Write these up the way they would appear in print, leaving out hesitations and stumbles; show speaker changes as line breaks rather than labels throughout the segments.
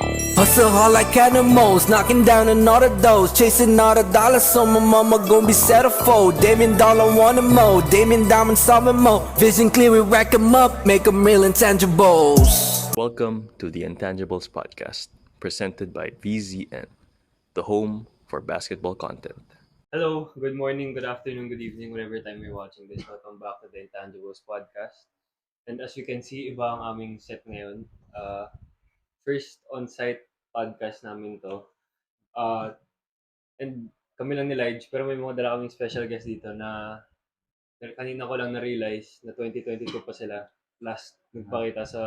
Hustle hard like animals, knocking down on all the doors, chasing all the dollars, so my mama gon' be centerfold. Damien Dollar want them more, Damien Diamond solving more. Vision clear, we rack 'em up, make 'em real intangibles.
Welcome to the Intangibles Podcast, presented by VZN, the home for basketball content.
Hello, good morning, good afternoon, good evening, whatever time you're watching this. Welcome back to the Intangibles Podcast. And as you can see, iba ang aming set ngayon. First on-site podcast namin to. And kami lang ni Laij, pero may mga dala kaming special guest dito na kanina ko lang na-realize na 2022 pa sila last nagpakita sa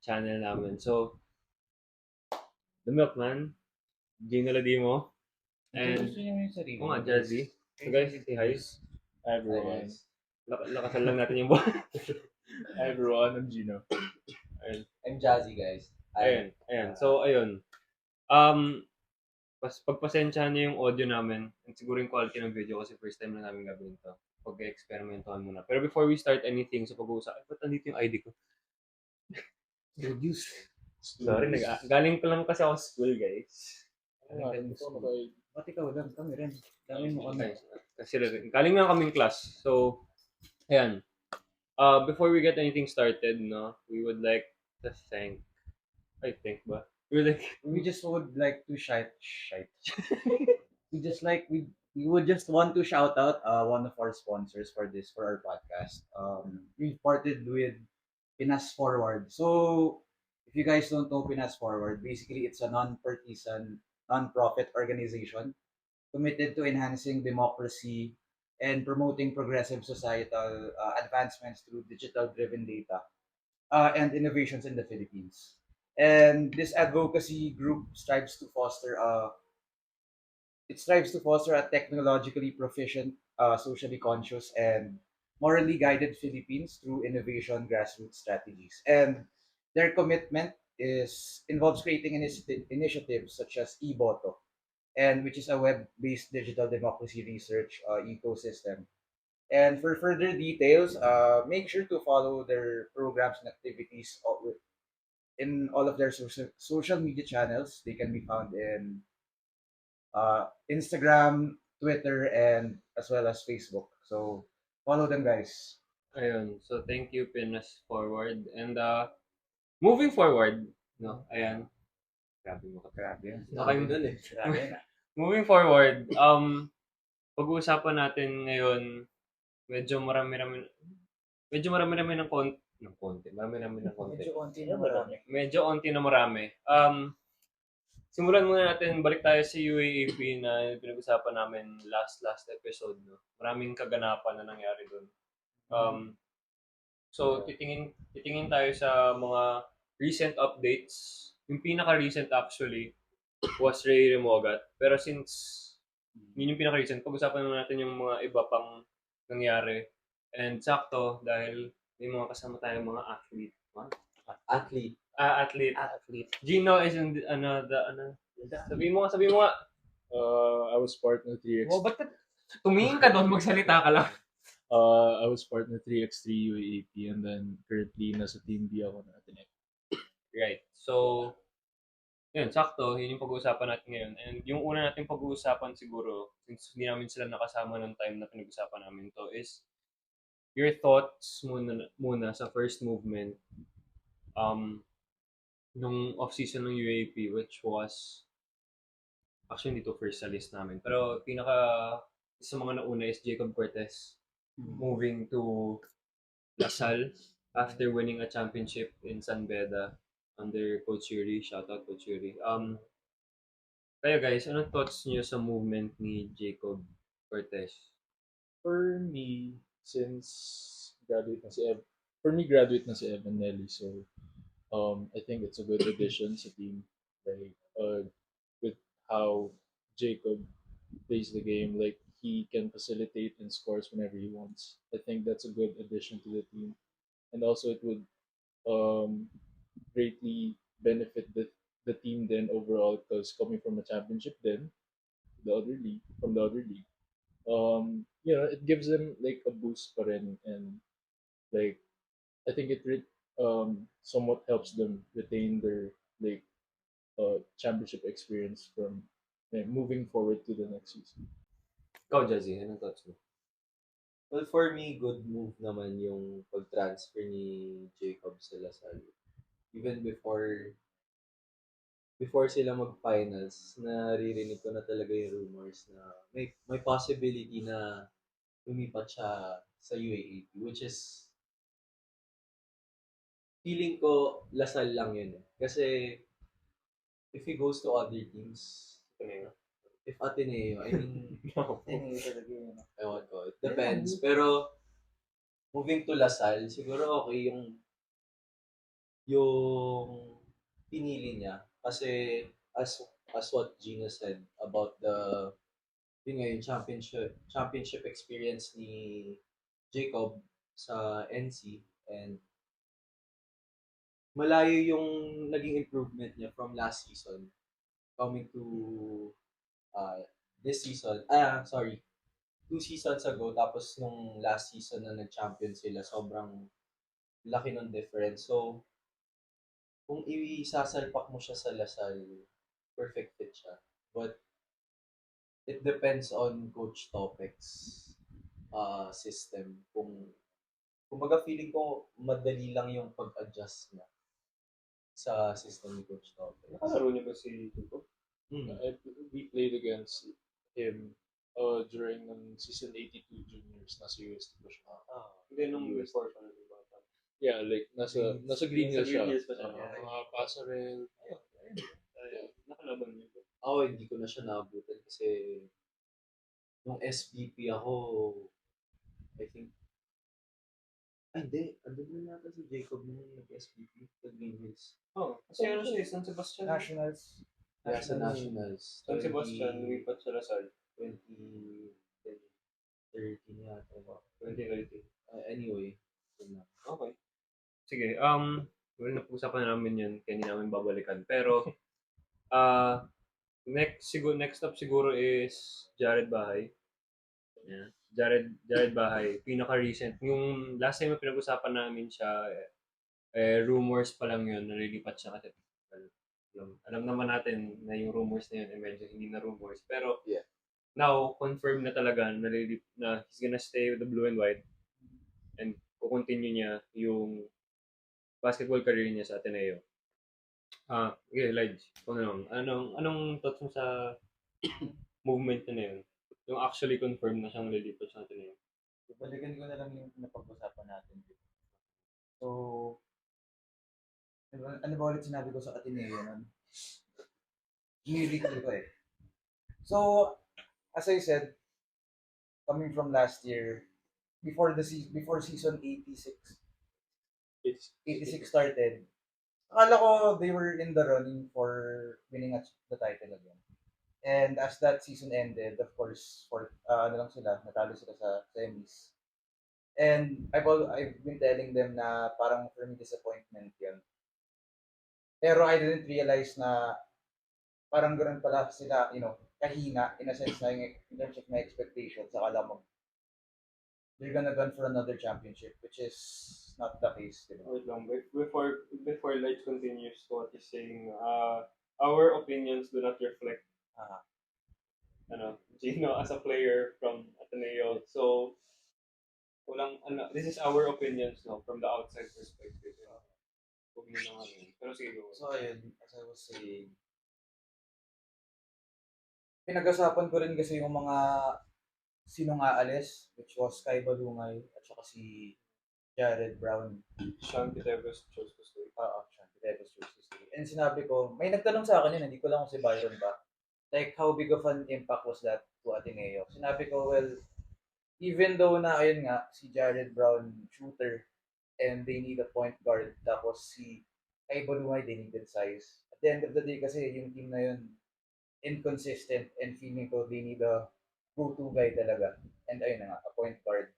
channel namin. So, The Milkman, Gino Ladimo, and oo nga, Jazzy. So guys, say hi.
Hi everyone.
Lakasan lang natin yung buwan.
Hi everyone, I'm Gino.
I'm Jazzy, guys.
Ayan. So, ayun. Pagpasensyahan niyo yung audio namin and siguro yung quality ng video kasi first time lang namin gagawin to. Pag-experimentohan muna. Pero before we start anything sa pag-uusap, ba't nandito yung ID ko? Introduce. Sorry, galing ko lang kasi ako sa school, guys.
Ba't ikaw lang? Kami rin. Dami mo kami.
Kasi galing nga kaming class. So, ayan. Before we get anything started, no, we would like to thank,
We just would like to we would just want to shout out one of our sponsors for our podcast. We partnered with Pinas Forward. So if you guys don't know Pinas Forward, basically it's a non-partisan non-profit organization committed to enhancing democracy and promoting progressive societal advancements through digital-driven data and innovations in the Philippines. And this advocacy group strives to foster a technologically proficient, socially conscious, and morally guided Philippines through innovation grassroots strategies. And their commitment is involves creating initiatives such as eBoto, and which is a web-based digital democracy research ecosystem. And for further details, make sure to follow their programs and activities in all of their social media channels. They can be found in Instagram, Twitter, and as well as Facebook. So follow them, guys.
ayun. So, thank you, Pinas Forward. And, moving forward, no, ayan. Grabe mo ka.
Grabe.
Okay. Moving forward, pag-uusapan natin ngayon, medyo marami-rami ng konti. Marami-rami ng konti. Medyo onti na marami. Simulan muna natin, balik tayo sa UAAP na pinag-usapan namin last episode. No? Maraming kaganapan na nangyari doon. So, titingin tayo sa mga recent updates. Yung pinaka-recent actually was Ray Remogat. Pero since yun yung pinaka-recent, pag-usapan naman natin yung mga iba pang nangyari. And sakto, dahil may mga kasama tayong mga athlete. What?
Athlete.
Athlete. Gino is in sabi mo nga.
I was partner 3x.
Oh, ba't tumingin ka doon, magsalita ka lang.
I was partner 3x3 UAAP and then currently nasa team B ako na Ateneo.
Right. So, yun, sakto, yun yung pag-uusapan natin ngayon. And yung una natin pag-uusapan siguro, since hindi namin sila nakasama ng time na pinag-usapan namin to, is your thoughts muna sa first movement nung off-season ng UAP, which was actually hindi to first sa list namin. Pero sa mga nauna is Jacob Cortez moving to Lasal after winning a championship in San Beda under Coach Yuri. Shoutout Coach Yuri. Kayo guys, anong thoughts niyo sa movement ni Jacob Cortez?
For me, since graduate na si Evan Nelly, so I think it's a good addition sa team. Like with how Jacob plays the game, like he can facilitate and scores whenever he wants. I think that's a good addition to the team, and also it would greatly benefit the team then overall because coming from a championship then the other league, it gives them like a boost pa rin, and like I think somewhat helps them retain their like championship experience from moving forward to the next season.
Ikaw, Jazzy, anong thoughts mo?
Well, for me, good move naman yung pag-transfer ni Jacob sa Lasal. Even before sila mag-finals, naririnig ko na talaga yung rumors na may possibility na lumipat siya sa UAAP, which is feeling ko Lasal lang yun eh. Kasi if he goes to other teams, if Ateneo, I mean, ewan ko, it depends. Pero moving to Lasal, siguro okay yung pinili niya kasi as what Gina said about yun nga yung championship experience ni Jacob sa NC, and malayo yung naging improvement niya from last season coming to this season. Sorry. 2 seasons ago, tapos nung last season na nag-champion sila, sobrang laki ng difference. So, kung isasalpak mo siya sa Lasal, perfect fit siya. But, it depends on Coach Topek's system. Kumbaga feeling ko, madali lang yung pag-adjust niya sa system ni Coach Topek.
Nakalaro niya ba si Tuko?
We played against him during season 82 juniors. Nasa UST pa siya.
Hindi, nung before pa naging bata.
Yeah, like nasa Green Hills siya.
Green Hills pa siya.
Mga Pasarel.
Nakalaban niya ba?
Ako, hindi ko na siya naabutan kasi nung SPP ako, I think, hindi. Andun na yata si Jacob nung nag-SPP sa Green Hills.
Kasi ano siya, San Sebastian.
Nationals.
Kaya sa Nationals.
San Sebastian, lumipat sa Lasal.
2013 yata ba?
2030.
Anyway, yun na.
Okay. Sige, well, napag-usapan na namin yun, kaya hindi namin babalikan. Pero, next up siguro is Jared Bahay. Yeah. Jared Bahay, pinaka-recent. Yung last time na pinag-usapan namin siya, rumors pa lang yun, nalilipat siya kasi alam naman natin na yung rumors na yun, medyo hindi na rumors. Pero,
Yeah.
now, confirm na talaga na he's gonna stay with the blue and white and kukontinue niya yung basketball career niya sa Ateneo. Okay, Laij, anong thoughts mo sa movement na yun? Yung actually confirm na siyang lilipat sa Ateneo.
Balikan ko na lang yung napag-usapan natin. So, ano ba ulit sinabi ko sa Ateneo nun? Hinili ko eh. So, as I said, coming from last year, before season 86 started, akala ko they were in the running for winning the title again. And as that season ended, of course, natalo sila sa semis. And I've been telling them na parang for me disappointment yun. Pero I didn't realize na parang ganoon pala sila, kahina in a sense na in terms of my expectations. Akala mo, they're gonna run for another championship, which is not the case.
Wait lang, before Laij continues what he's saying, our opinions do not reflect Gino as a player from Ateneo. So, this is our opinions from the outside perspective. Huwag mo naman yun. Pero sige, go.
So ayun, as I was saying, pinag-usapan ko rin kasi yung mga sinong aalis, which was Kai Balungay at saka si Jared Brown.
Sean Pitevos chose to stay.
Sean Pitevos chose to stay. And sinabi ko, may nagtanong sa akin yun, hindi ko lang kung si Byron ba. Like, how big of an impact was that to Ateneo? Sinabi ko, well, even though na, ayun nga, si Jared Brown, shooter, and they need a point guard, tapos si Kai Balungay, they needed size. At the end of the day kasi, yung team na yun, inconsistent, and feeling ko, they need a go-to guy talaga. And ayun na nga, a point guard.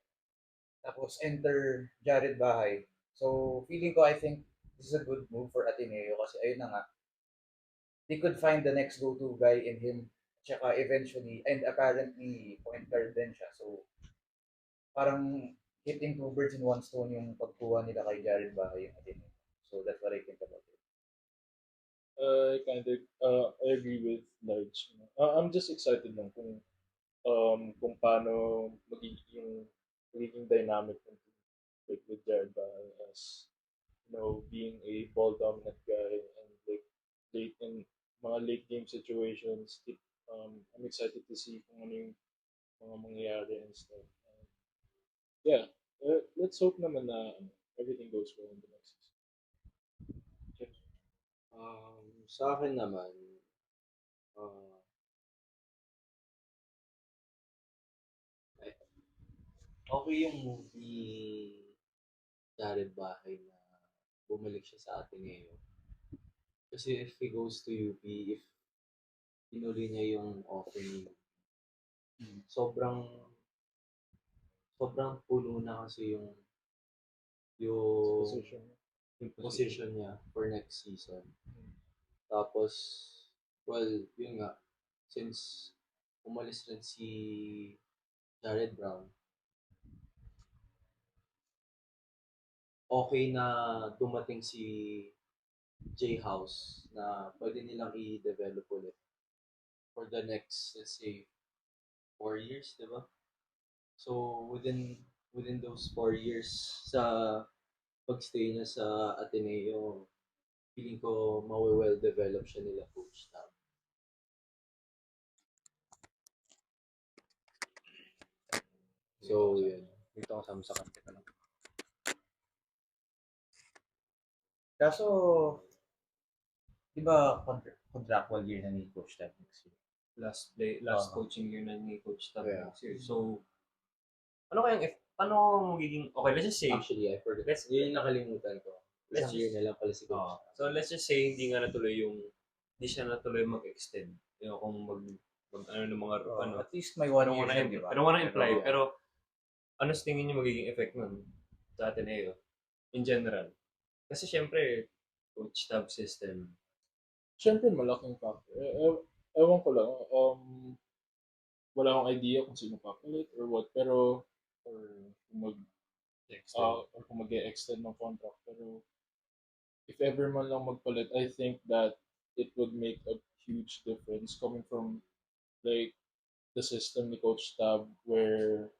Tapos enter Jared Bahay. So, feeling ko, I think, this is a good move for Ateneo kasi ayun na nga, they could find the next go-to guy in him. Tsaka eventually, and apparently, point guard din siya. So, parang hitting 2 birds in 1 stone yung pagkuha nila kay Jared Bahay yung Ateneo. So, that's what I think about it.
I agree with Laij. I'm just excited lang kung paano magiging dynamic ng team, like with Jared Baal as being a ball dominant guy and like late in mga late game situations. I'm excited to see kung ano yung mga mangyayari and stuff. And yeah, let's hope naman na everything goes well in the next season.
Sa akin naman, uh, okay yung move ni Jared Bahay na bumalik siya sa atin ngayon. Kasi if he goes to UP, if tinuloy niya yung offer niya, sobrang sobrang puno na kasi yung
Position.
yung position niya for next season. Tapos, well, yun nga, since umalis rin si Jared Brown, okay na dumating si J House na pwede nilang i-develop ulit for the next, let's say, 4 years, di ba? So, within those 4 years sa pagstay niya sa Ateneo, feeling ko well develop siya nila coach Tab. So, yun.
Dito ako sa kante ka lang.
Kaso, di ba contractual year na ni Coach Tab next year?
Last coaching year na ni Coach Tab
Yeah.
next year. So, paano magiging, okay, let's just say,
Actually, I forgot.
Let's-
Yun yung nakalimutan ko.
Let's
Isang year
just-
na lang pala si coach.
so let's just say, hindi siya natuloy mag-extend. Kung ano ng mga,
At least may 1 year
I
siya, di ba?
don't wanna imply,
Pero-
pero ano sa tingin niyo magiging effect nun sa Ateneo in general? Kasi syempre, coach tab system.
Siyempre, malaking factor. Ewan ko lang. Wala akong idea kung sino papalit or what. Pero, or kung mag-extend ng contract. Pero, if ever man lang magpalit, I think that it would make a huge difference coming from like the system ni Coach Tab where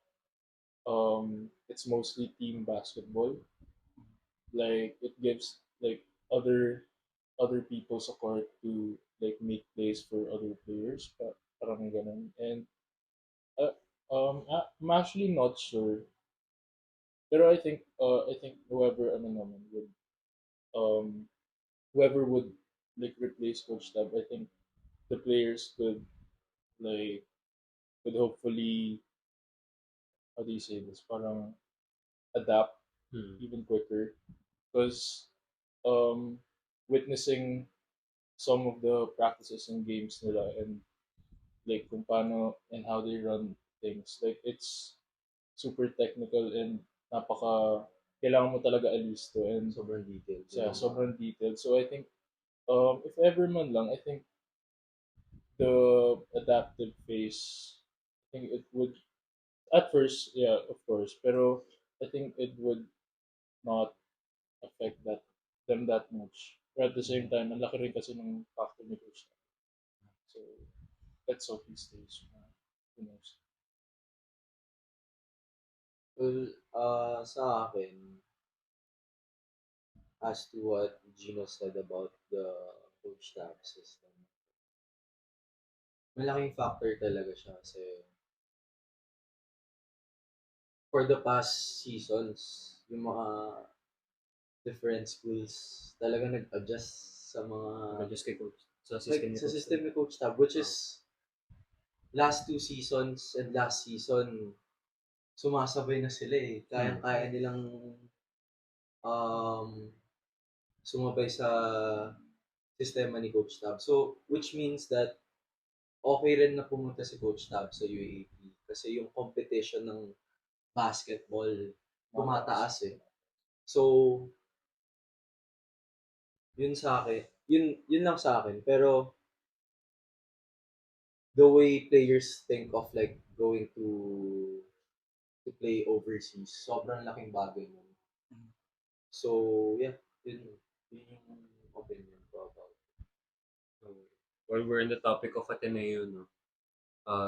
it's mostly team basketball. Like it gives like other people support to like make plays for other players. Parang ganun. And I'm actually not sure. Pero I think um whoever would like replace Coach Tab, I think the players like could hopefully, how do you say this? Parang adapt even quicker because um witnessing some of the practices and games nila and like kung paano and how they run things, like it's super technical and napaka kailangan mo talaga alisto and
Sobrang detailed.
sobrang detailed. So I think if ever man lang, I think the adaptive phase, I think it would at first, yeah, of course, pero I think it would not affect them that much. But at the same time, ang laki rin kasi ng factor ni Coach. So let's hope he stays. Who knows?
Well, sa akin, as to what Gino said about the coach tab system, malaking factor talaga siya kasi for the past seasons, yung mga different schools talaga nag-adjust sa mga
Just kay coach. Sa system ni
sa
Coach
system ni Coach Tab, which is last 2 seasons and last season, sumasabay na sila eh. Kayang-kaya nilang sumabay sa sistema ni Coach Tab. So, which means that okay rin na pumunta si Coach Tab sa UAP kasi yung competition ng basketball tumataas eh. So, yun sa akin, yun lang sa akin. Pero, the way players think of like going to play overseas, sobrang laking bagay nun. So, yeah, yun yung opinion ko about it.
while we're in the topic of Ateneo, no,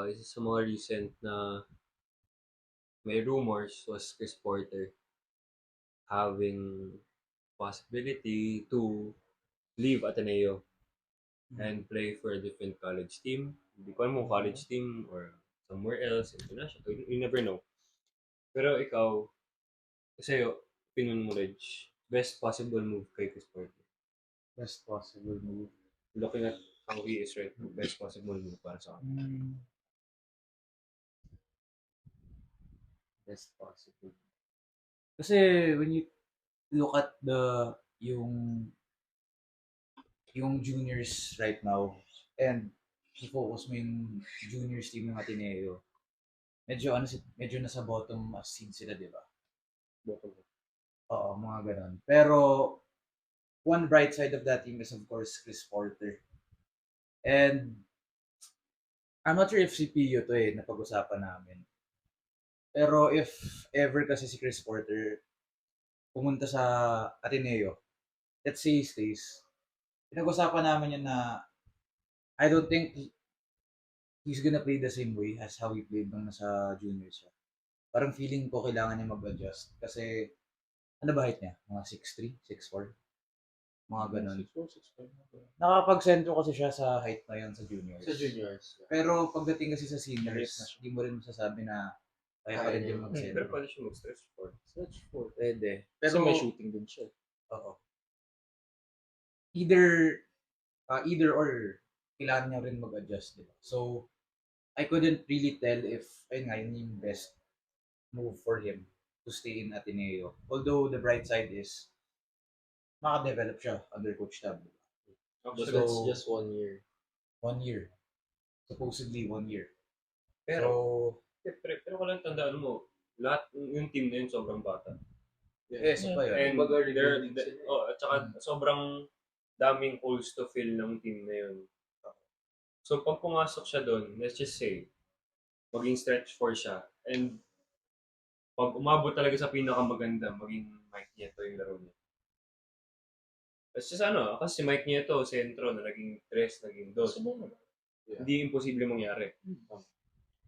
isa sa mga recent na may rumors was Chris Porter having possibility to leave Ateneo and play for a different college team. Hindi ko alam mo college team or somewhere else, international. You never know. Pero ikaw, sa'yo, opinion mo, Laij, best possible move kay Chris Porter.
Best possible move.
Looking at how he is right now, best possible move para sa akin.
Best possible. Kasi when you look at yung juniors right now and i-focus mo yung juniors team ng Ateneo, medyo nasa bottom as seed sila, di ba? Oo, mga ganun. Pero one bright side of that team is of course Chris Porter. And I'm not sure if si Pio to napag-usapan namin. Pero if ever kasi si Chris Porter pumunta sa Ateneo, let's say he stays, pinag-usapan namin yun na I don't think he's gonna play the same way as how he played nung nasa juniors siya. Parang feeling ko kailangan niya mag-adjust kasi ano ba height niya? Mga 6'3", 6'4"? Mga ganun.
6'4", 6'5".
Nakakapag-sentro kasi siya sa height na yun sa juniors.
Sa juniors.
Pero pagdating kasi sa seniors, hindi mo rin masasabi na kaya pa rin din
Pero
mag-sentro.
pwede siya mag-stretch for.
Stretch 4.
Pwede.
Pero
Pero
may shooting din siya.
oo. Either or, kailangan niya rin mag-adjust, diba? So, I couldn't really tell if, ayun nga, yun yung best move for him to stay in Ateneo. Although, the bright side is, maka-develop siya under Coach Tab.
But
So,
that's just 1 year.
1 year. Supposedly 1 year.
Pero, pero ko lang tandaan mo, lahat yung team na yun sobrang bata.
Yes, pa yun.
And
Kumbaga,
there,
rebuilding sila.
at saka sobrang daming holes to fill ng team na yun. So pag pumasok siya doon, let's just say, maging stretch 4 siya, and pag umabot talaga sa pinakamaganda, maging Mike Nieto yung laro niya. Kasi kasi si Mike Nieto, sentro, na naging 3, naging 2. Hindi imposible mangyari.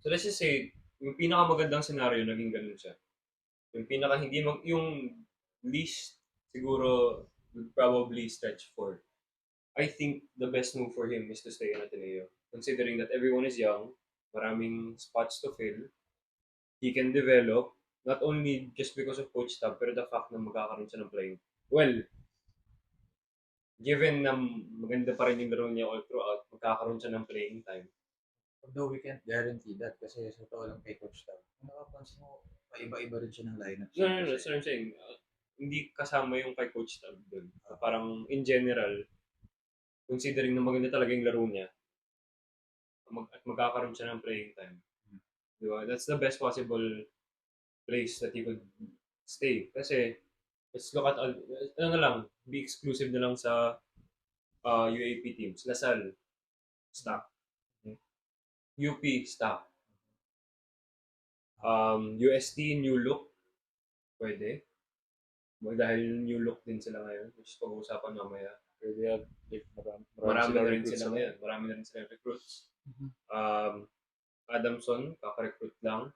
So let's just say, yung pinakamagandang scenario, naging ganun siya. Yung yung least, siguro, would probably stretch 4. I think the best move for him is to stay in Ateneo. Considering that everyone is young, maraming spots to fill, he can develop, not only just because of coach tab, pero the fact na magkakaroon siya ng playing. Well, given na maganda pa rin yung laro niya all throughout, magkakaroon siya ng playing time.
Although we can't guarantee that kasi sa totoo lang kay Coach Tab. Kung nakapansin mo, paiba-iba rin siya ng lineup.
No, that's what I'm saying. Hindi kasama yung kay coach tab doon. Parang in general, considering na maganda talaga yung laro niya, at magkakaroon siya ng playing time. Diba? That's the best possible place that he could stay. Kasi, let's look at, be exclusive na lang sa UAP teams. Lasal, stock. UP, stock. UST, new look, pwede. Dahil new look din sila ngayon, which is pag-uusapan mamaya.
Pwede
Marami na rin sila ngayon. Marami na rin sila recruits. Adamson, kaka-recruit lang.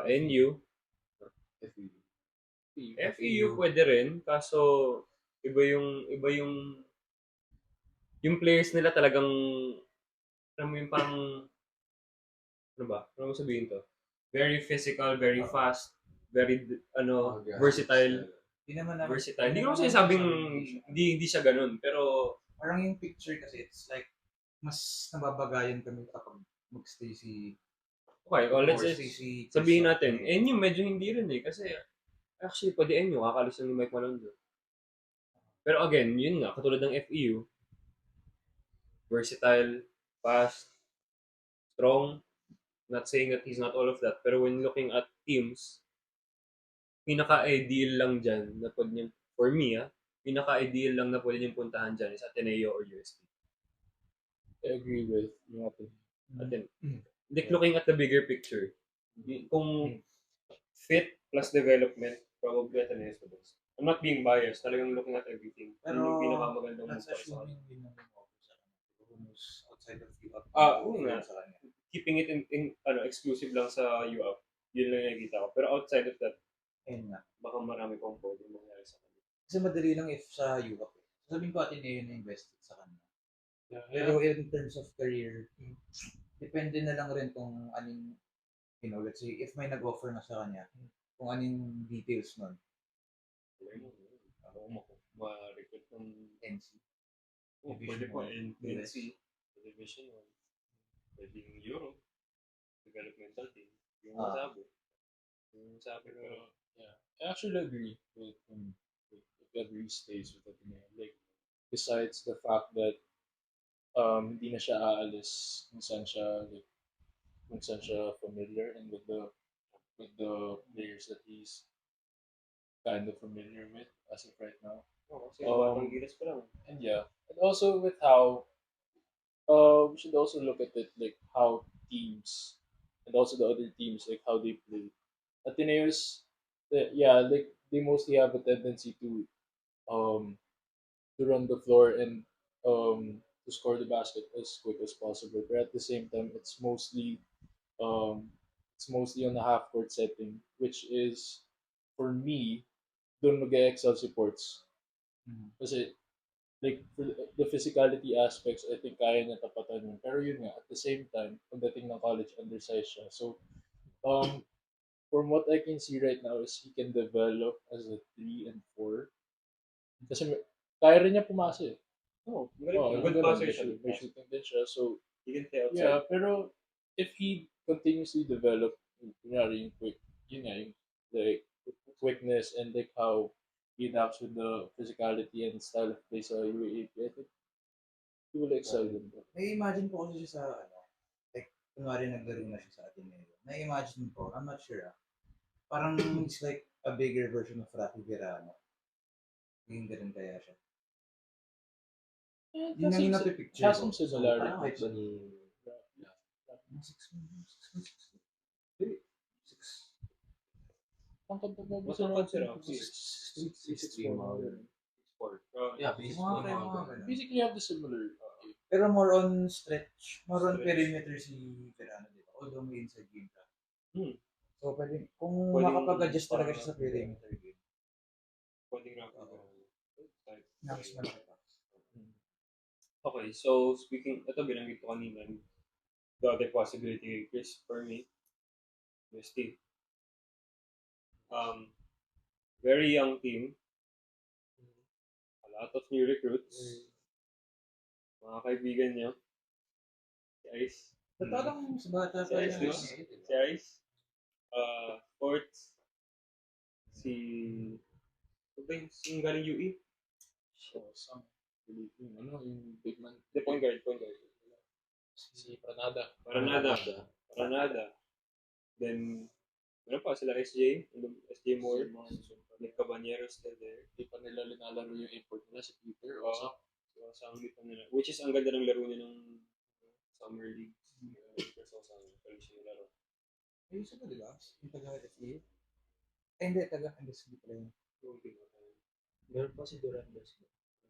NU. FEU pwede rin, kaso iba yung players nila talagang alam mo yung parang ano mo sabihin to? Very physical, very fast, very versatile. Versatile. Hindi ko naman sinasabing hindi siya ganun, pero
parang yung picture kasi it's like mas nababagayan kami kapag magstay si
okay, let's
si
sabihin natin, NU medyo hindi rin kasi actually pwede NU, kakalis lang ni Mike Malondo. Pero again, yun nga, katulad ng FEU, versatile, fast, strong, not saying that he's not all of that, pero when looking at teams, pinaka-ideal lang dyan na pwede niyang, for me pinaka-ideal lang na pwede niyang puntahan dyan is Ateneo or UST.
I agree with yung
Looking at the bigger picture, kung fit plus development, probably Ateneo is the best. I'm not being biased, talagang looking at everything.
Pero
yung pinakamagandang
that's
move para sa
assuming din naman ako sa teams outside of UP
Oo nga.
sa kanya.
Keeping it in exclusive lang sa UP. Yun lang yung nakikita ko. Pero outside of that,
Ayun nga.
baka marami pang pwedeng mangyari sa kanya.
Kasi madali lang if sa UP. Sabihin ko Ateneo na invested sa kanya.
Yeah.
Pero in terms of career, depende na lang rin kung anong, let's say, if may nag-offer na sa kanya, kung anong details nun.
Ako ma-recruit ng
NC.
pwede po
US.
NC, Division 1, pwedeng Euro, developmental team, yung
Ah.
sabi ko,
Yeah, I actually agree with if every stays with Ateneo. Like, besides the fact that hindi na siya aalis kung saan siya familiar and with the players that he's kind of familiar with as of right now.
kasi batang gilas pa lang.
And yeah, and also with how we should also look at it like how teams and also the other teams like how they play. Ateneo's, like they mostly have a tendency to run the floor and to score the basket as quick as possible. But at the same time, um, it's mostly on a half court setting, which is for me doon mag-excel supports. Kasi like for the physicality aspects, I think kaya niya tapatan yun. Pero yun nga, at the same time, pagdating ng college, undersized siya. So, from what I can see right now is he can develop as a 3 and 4. Kasi kaya rin niya pumasa eh.
Oh,
Good
good passer
may
siya.
may shooting din siya. So,
He can stay outside.
yeah, pero if he continuously develop, kunyari yung like quickness and like how he adapts with the physicality and style of play sa UAAP, I think he will excel din.
Imagine ko kasi siya sa, like, kunwari naglaro na siya sa Ateneo. Na-imagine ko, I'm not sure parang it's like a bigger version of Rafi Virano. Hindi rin kaya siya.
Yeah,
Yun lang yung napipicture
has
ko.
some similarities.
Parang height ba ni...
6'6".
Matangkad si Rafi.
6'3",
Sport.
Yeah,
basically have the similar.
Pero more on stretch. More on
Stretch.
perimeter si Virano, di ba? Although may inside game ka. So, kung
Pwedeng-
makapag-adjust talaga siya sa perimeter game,
Pwedeng Rafi.
nakis malaki pa.
Okay, so speaking, ito binanggit ko kanina, the other possibility is for me, UST. Very young team, a lot of new recruits, mga kaibigan nyo, si Ice,
Ba't parang sa bata
si
pa
Ice,
yun?
diba? Si Ice, Sports, si, yung galing UE,
So, yung big man.
the point guard.
Si Pranada.
Paranada. Then, ano pa, sila SJ Moore, Nick Caballero still there.
Hindi pa nila linalaro yung import nila si Peter.
So, sa ang pa nila. Which is, ang ganda ng laro niya ng Summer League. So, sa ang siya laro.
Ay, isa ba diba? Yung taga-FA? Hindi, taga-FA pala yun.
Meron pa si Durandes.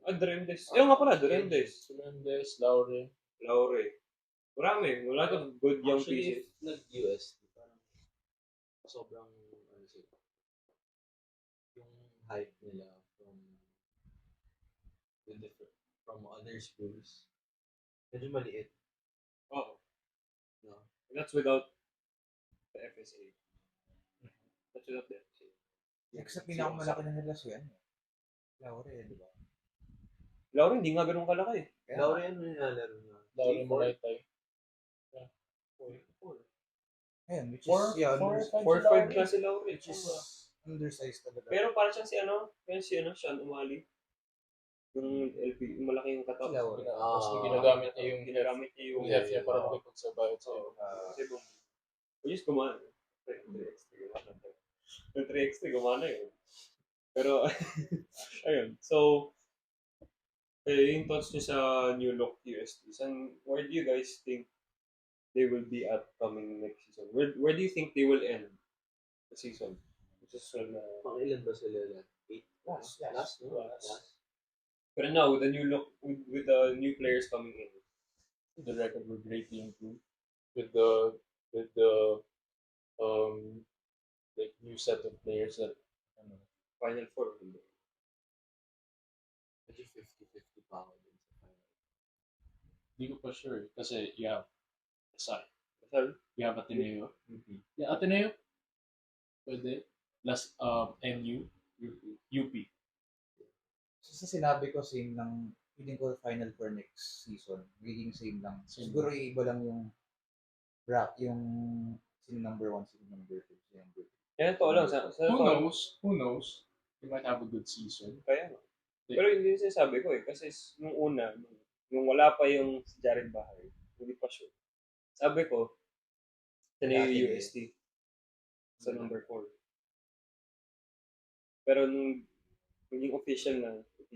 Durandes. Ayun nga pala, Durandes.
Fernandez, Laure.
Marami. A lot of good young
Actually,
pieces.
if nag-US, parang sobrang, yung hype nila from other schools, medyo maliit.
Oh.
No?
That's without the FSA. That's without the FSA.
Except pinakamalaki na nila si ano. Laure, di ba?
Laura, hindi nga ganun kalaki.
Laure, ano nilalaro niya?
Laure Moretay.
Ayun, which is,
Four-
yeah,
four-
4'5 na si Laura.
which is undersized talaga.
Pero parang siyang si Sean Umali. Yung LP, yung malaki yung katawan.
Tapos ginagamit niya yung
Ginagamit niya yung
hef niya para makipagsabayad sa iyo.
Kasi which is gumana. 3x3 gumana yun. Pero, ayun. So, yung thoughts niyo sa new look USTs, and where do you guys think they will be at coming next season? Where do you think they will end the season? Which is
Pang-ilan ba sila lang? 8?
Last.
No? Last.
Pero now, with the new look, with the new players coming in,
the record will greatly improve with the um like new set of players that ano,
Final Four.
Medyo 50-50 pa ako dun sa final.
Hindi ko pa sure kasi you have Lasal,
Lasal?
you have Ateneo. Yeah, Ateneo. Pwede. Last NU, UP.
So, sa sinabi ko, same lang, feeling ko Final Four next season. Magiging same lang. Siguro iba lang yung yung sino number 1, sino number 2, sino number 3.
Yan, to lang.
Who knows? You might have a good season.
Kaya nga. Pero hindi yung sinasabi ko kasi nung una, nung wala pa yung si Jared Bahay, hindi pa sure. Sabi ko, Ateneo UST sa number 4. Pero nung naging official na that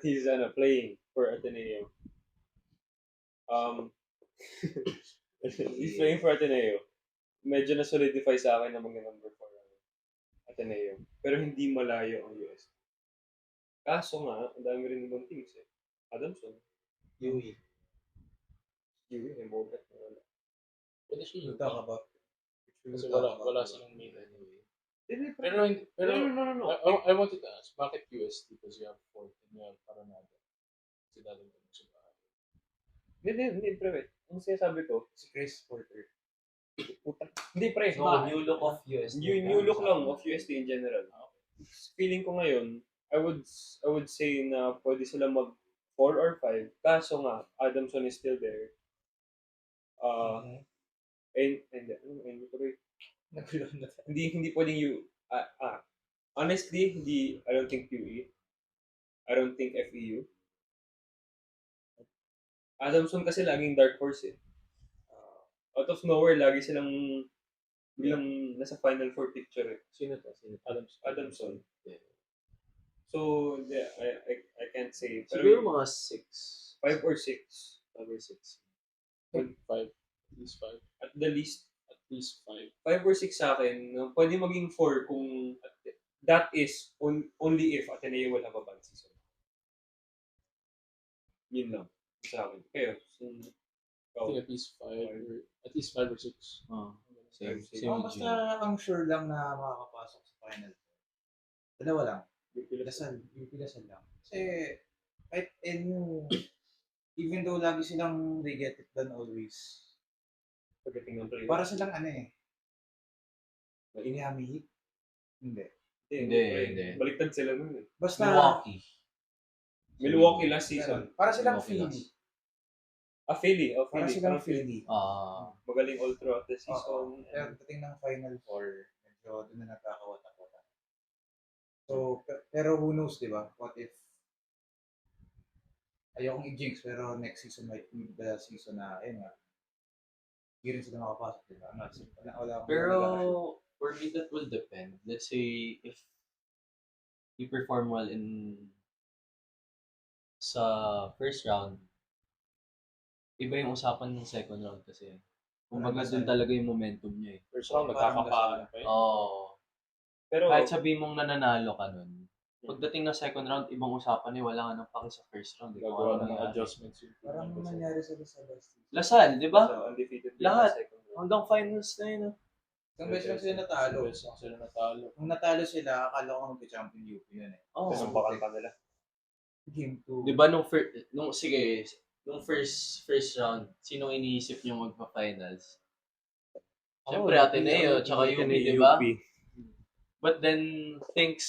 he's playing for Ateneo. He's playing for Ateneo. Medyo na-solidify sa akin na mag-number 4 Ateneo. Pero hindi malayo ang US. Kaso nga, ang dami rin ibang teams eh. Adamson.
UE.
May Bogat na wala.
Pwede siya
We'll talk about
kasi wala silang main anyway. Pero
No.
I wanted to ask, bakit UST? Because you have Fort and you have Paranada. Kasi dalang mo sa bahay.
Hindi, pre. Ang sinasabi ko,
si Chris Porter.
hindi, pre.
So, new look of UST.
New look lang of UST in general. Feeling ko ngayon, I would say na pwede sila mag 4 or 5. Kaso nga, Adamson is still there. Hindi pwedeng honestly, I don't think UE. I don't think FEU. Adamson kasi laging dark horse eh. Out of nowhere, lagi silang bilang nasa Final Four picture eh.
Sino to?
Adamson. Yeah. So, yeah, I can't say.
Siguro mga 6.
5 or 6.
5 or 6.
5. At least 5.
At the least,
At least 5.
5 or 6 sa akin. No? Pwede maging 4 kung that is only if Ateneo will have a bad season. Yun lang sa akin. Kaya,
I think at least 5 or 6.
Same.
Basta ang sure lang na makakapasok sa final. Dalawa lang. UP Lasal lang. Kasi, kahit even though lagi silang they get it done always,
Pagdating ng play.
para silang Miami Heat? Hindi.
Hindi.
Baliktad sila nun eh.
Basta,
Milwaukee last season.
para silang
Milwaukee
Philly.
Philly.
Para silang Philly.
Magaling all throughout the season.
Pero dating ng Final Four, medyo doon na nagkakawata-wata. So, pero who knows, di ba? What if, ayokong i-jinx, pero next season might be the season na, ayun nga, hindi rin sila makapasok, di ba?
Pero, for me, that will depend. Let's say, if you perform well sa first round, iba yung usapan ng second round kasi. Kumbaga dun talaga yung momentum niya eh.
First round, nagkakapaan pa yun.
Pero,
Kahit sabihin mong nananalo ka nun, pagdating ng second round, ibang usapan eh, wala ka nang paki sa first round.
Gagawa ng adjustments yun.
Parang nangyari sa last season.
Lasal, di ba?
undefeated
Lahat.
second round.
Hanggang finals na yun.
Isang beses lang sila natalo.
Best lang sila natalo.
Nung natalo sila, akala ko mag-champion UP yun eh.
Kasi bakal pa nila.
Game 2.
Di ba nung first round, sinong iniisip niyo magpa-finals? Siyempre, Ateneo, tsaka UP, di ba? But then, things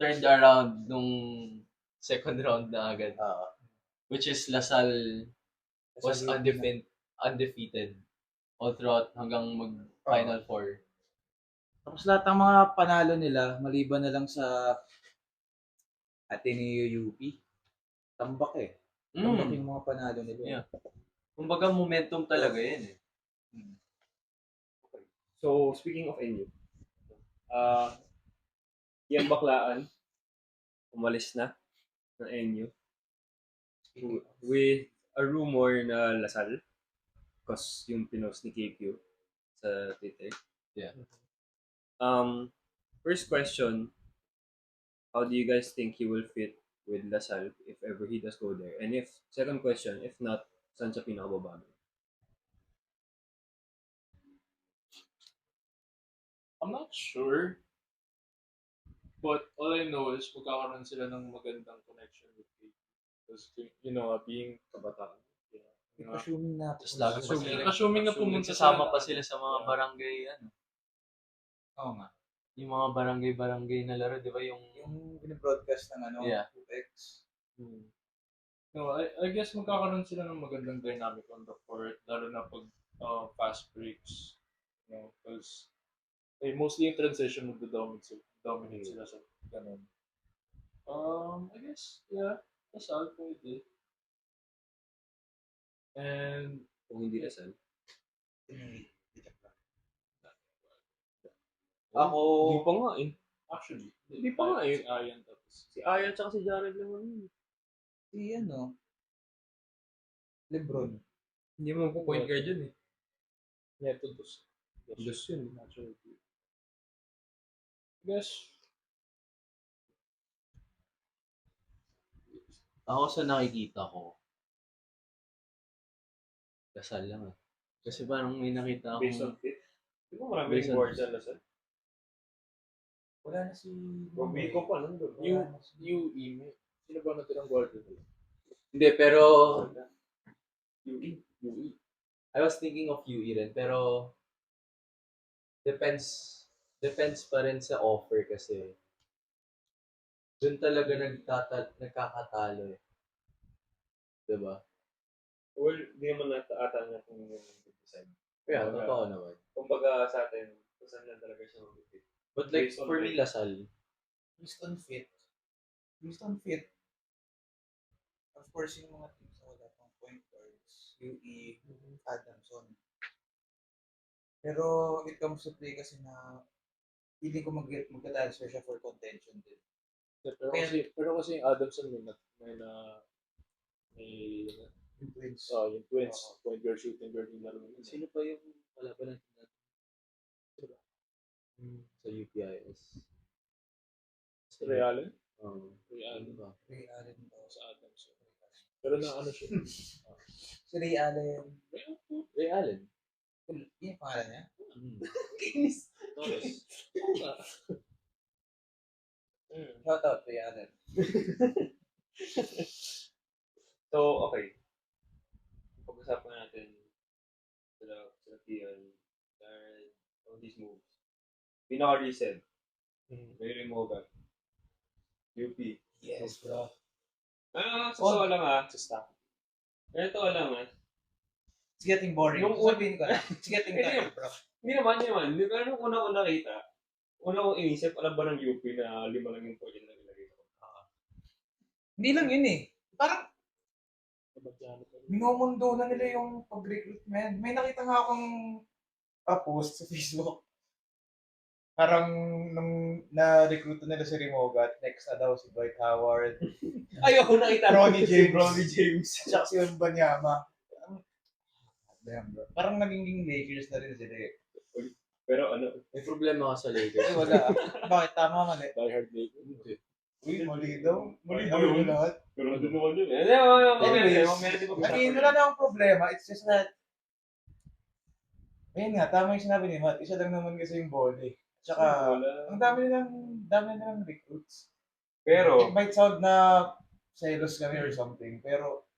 turned around nung second round na agad. Which is Lasal was undefeated all throughout hanggang mag-Final Four.
Tapos lahat ng mga panalo nila, maliban na lang sa Ateneo UP, tambak eh. Tambak yung mga panalo nila.
Yeah. Kumbaga momentum talaga yan eh.
So, speaking of NU, yung baklaan, umalis na ng NU with a rumor na Lasal because yung pinost ni KQ sa Twitter.
Yeah.
First question, how do you guys think he will fit with Lasal if ever wherever he does go there? And if, second question, if not, saan siya pinakababago?
I'm not sure. But all I know is magkakaroon sila ng magandang connection with KP. Because, being kabataan.
Assuming na.
Tapos lagi pa sila.
Assuming na pumunta
Kasama
sila
pa
na-
sila sa mga
Yeah.
barangay,
Oo nga.
yung mga barangay na laro, di ba? Yung
Yung binibroadcast ng
Yeah.
UX.
No, I guess magkakaroon sila ng magandang dynamic on the court, lalo na pag fast breaks. Because mostly in transition dominate sila sa ganun. I guess, yeah, that's all pwede. And
Kung hindi Lasal?
ako,
Hindi pa nga eh.
actually,
Hindi pa nga eh.
si Ayan tapos.
Si Aya at si Jared lang yun.
Si Lebron.
Hindi mo po point guard yun eh.
Neto dos.
Dos yun.
Natural. I guess,
ako sa nakikita ko, Lasal lang Kasi parang may nakita ako.
Based on fit. Di ba marami
Based
ring
on-
guards sa Lasal?
Wala na si...
Bobby ko pa nandun.
UE, sino ba natirang guard dito?
Hindi, pero
UE.
I was thinking of UE rin, pero depends pa rin sa offer kasi doon talaga nagkakatalo eh. Diba?
Well, di naman ata na kung yung design.
Kaya,
Kumbaga-
totoo naman.
Kumbaga sa atin, kung saan lang talaga siya mag-fit.
But like,
Based on
for me,
fit.
Lasal,
Based on fit. Of course, yung mga teams na wala pang point guards, UE, Adamson. Pero it comes to play kasi na hindi ko mag-transfer siya for contention din.
Pero kasi yung Adamson may
Yung Twins.
yung Twins, point guard, shooting guard yung laro.
sino pa yung kalaban natin sa UPIS?
Ray Allen?
Ray Allen ba?
Ray Allen daw.
Sa Adamson. Pero na ano siya?
Si Ray Allen.
Ray Allen?
Yun yung pangalan niya?
Kinis. Torres.
Shout out Ray Allen.
So, okay. Pag-usapan natin sila Kian, Jared, all these moves. Pinaka-recent. May removal. UP.
Yes, bro.
Sa totoo lang Ganito lang
It's getting boring.
Yung
Sabihin ko na. It's getting tired, bro.
Hindi naman. Di ba nung una ko nakita, una kong inisip, alam ba ng UP na 5 lang yung pwede na nilagay ko?
Hindi lang yun eh. Parang minumundo na nila yung pag-recruitment. May nakita nga akong post sa Facebook. Parang nung na-recruit nila si Rimogat, next na daw si Dwight Howard,
Ayoko nakita.
Ronnie James.
Ronnie James.
tsaka si Wembanyama. Damn, bro. Parang naging Lakers na rin sila eh.
Pero ano,
May problema ako sa Lakers.
Ay, wala. Bakit? Tama mali.
Die Hard Lakers.
Uy, mali daw. Mali
ba
daw
yun?
yung lahat.
pero doon naman yun. Anyways,
I mean, wala na akong problema. It's just that, ayun nga, tama yung sinabi ni Matt. Isa lang naman kasi yung volley. Tsaka, ang dami nilang recruits.
Pero,
It might sound na selos kami or something, pero,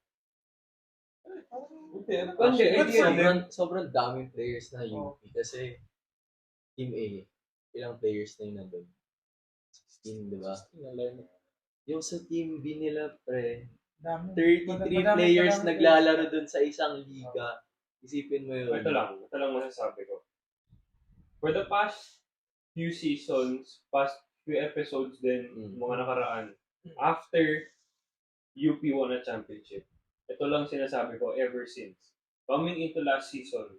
Sobrang daming players na UP kasi Team A, ilang players na yung nandun? 16, di ba? Yung sa Team B nila, pre,
dami.
33 players naglalaro dun sa isang liga. Isipin mo yun.
ito lang masasabi ko. For the past few seasons, past few episodes din, mga nakaraan, after UP won a championship, ito lang sinasabi ko ever since. Coming into last season,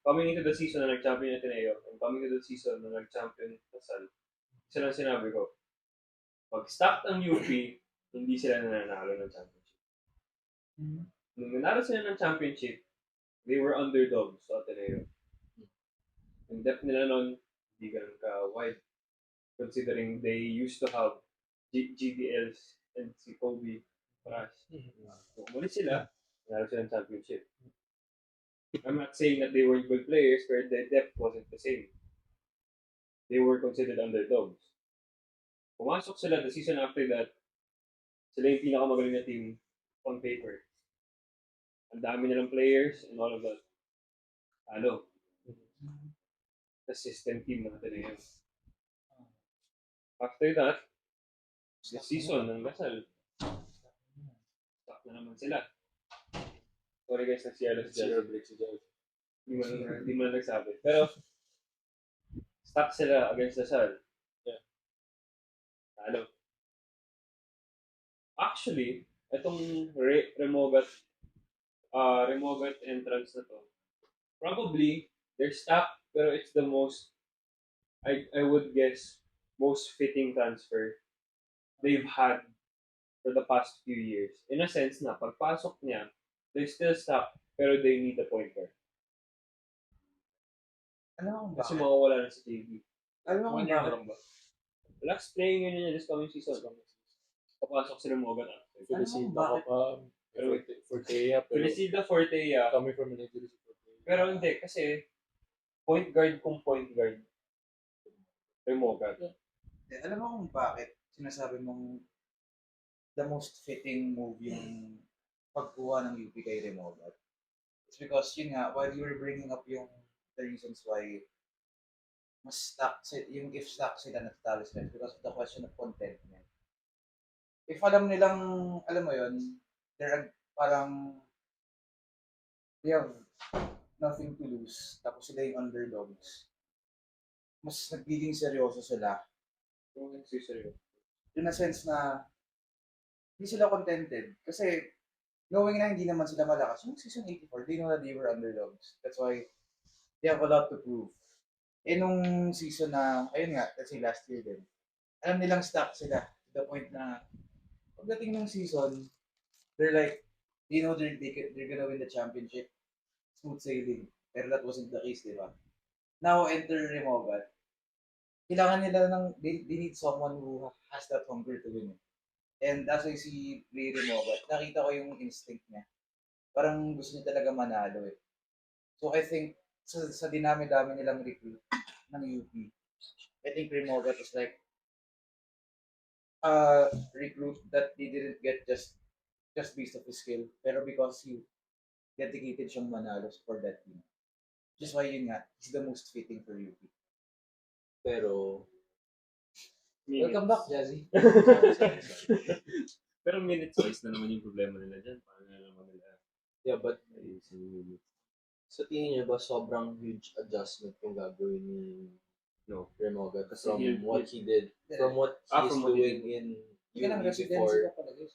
coming into the season na nag-champion Ateneo, and coming into the season na nag-champion Lasal, isa lang sinabi ko, pag stacked ang UP, hindi sila nananalo ng championship. Nung nanalo sila ng championship, they were underdogs sa Ateneo. Yung depth nila nun, hindi ganun ka-wide. Considering they used to have GDLs and si Kobe Crush. So, umalis sila, nanalo sila ng championship. I'm not saying that they weren't good players, but their depth wasn't the same. They were considered underdogs. Pumasok sila the season after that, sila yung pinakamagaling na team on paper. Ang dami nilang players and all of that. Ano? The system team na talaga yun. After that, the season ng Lasal. Stuck na naman sila. Sorry guys, nagsiyalo si Jazzy. Hindi mo na nagsabi. Pero, stuck sila against Lasal.
Yeah.
Talo. Actually, itong Remogat entrance na to, probably, they're stuck, pero it's the most, I would guess, most fitting transfer they've had for the past few years. In a sense na, pagpasok niya, they're still stuck, pero they need a point guard.
Alam mo
Kasi
bakit?
mawawala na si JB.
Alam mo
1 year
bakit?
lang ba?
Last playing yun niya this coming season. Papasok sila mo agad.
Felicita ka
bakit?
pa. Fortea, pero
Felicita Fortea.
coming from an injury si Fortea.
Pero hindi, kasi point guard kung point guard. Remogat.
Alam mo kung bakit sinasabi mong the most fitting move yung pagkuha ng UP kay Remogat? It's because yun nga, while you were bringing up yung the reasons why mas stuck yung if stuck sila natatalo sila because of the question of contentment. If alam nilang, alam mo yun, they're parang they have nothing to lose, tapos sila yung underdogs, mas nagiging seryoso sila.
Kung nagsiseryo.
In a sense na hindi sila contented kasi knowing na hindi naman sila malakas yung season 84, they know that they were underdogs. That's why they have a lot to prove. Eh nung season na, ayun nga, let's say last year din, alam nilang stuck sila to the point na pagdating ng season, they're like, they know they're gonna win the championship, smooth sailing. Pero that wasn't the case, di ba? Now, enter Remogat. Kailangan nila they need someone who has that hunger to win. And as I see Ray Remogat, nakita ko yung instinct niya. Parang gusto niya talaga manalo eh. So I think, sa dinami-dami nilang recruit ng UP, I think Remogat is like recruit that they didn't get just based off his skill, pero because he dedicated siyang manalo for that team. Just why yun nga, he's the most fitting for UP.
Pero,
Welcome back, Jazzy.
Pero minutes wise na naman yung problema nila dyan. Paano na naman nila?
yeah, but
Ayusin yung minutes.
sa tingin niyo ba sobrang huge adjustment yung gagawin ni Remogat
Kasi
from
he-
what he did, from what
Ah,
he's
from what he
doing in
Hindi ka ng
UP
residency
before
ka pala guys.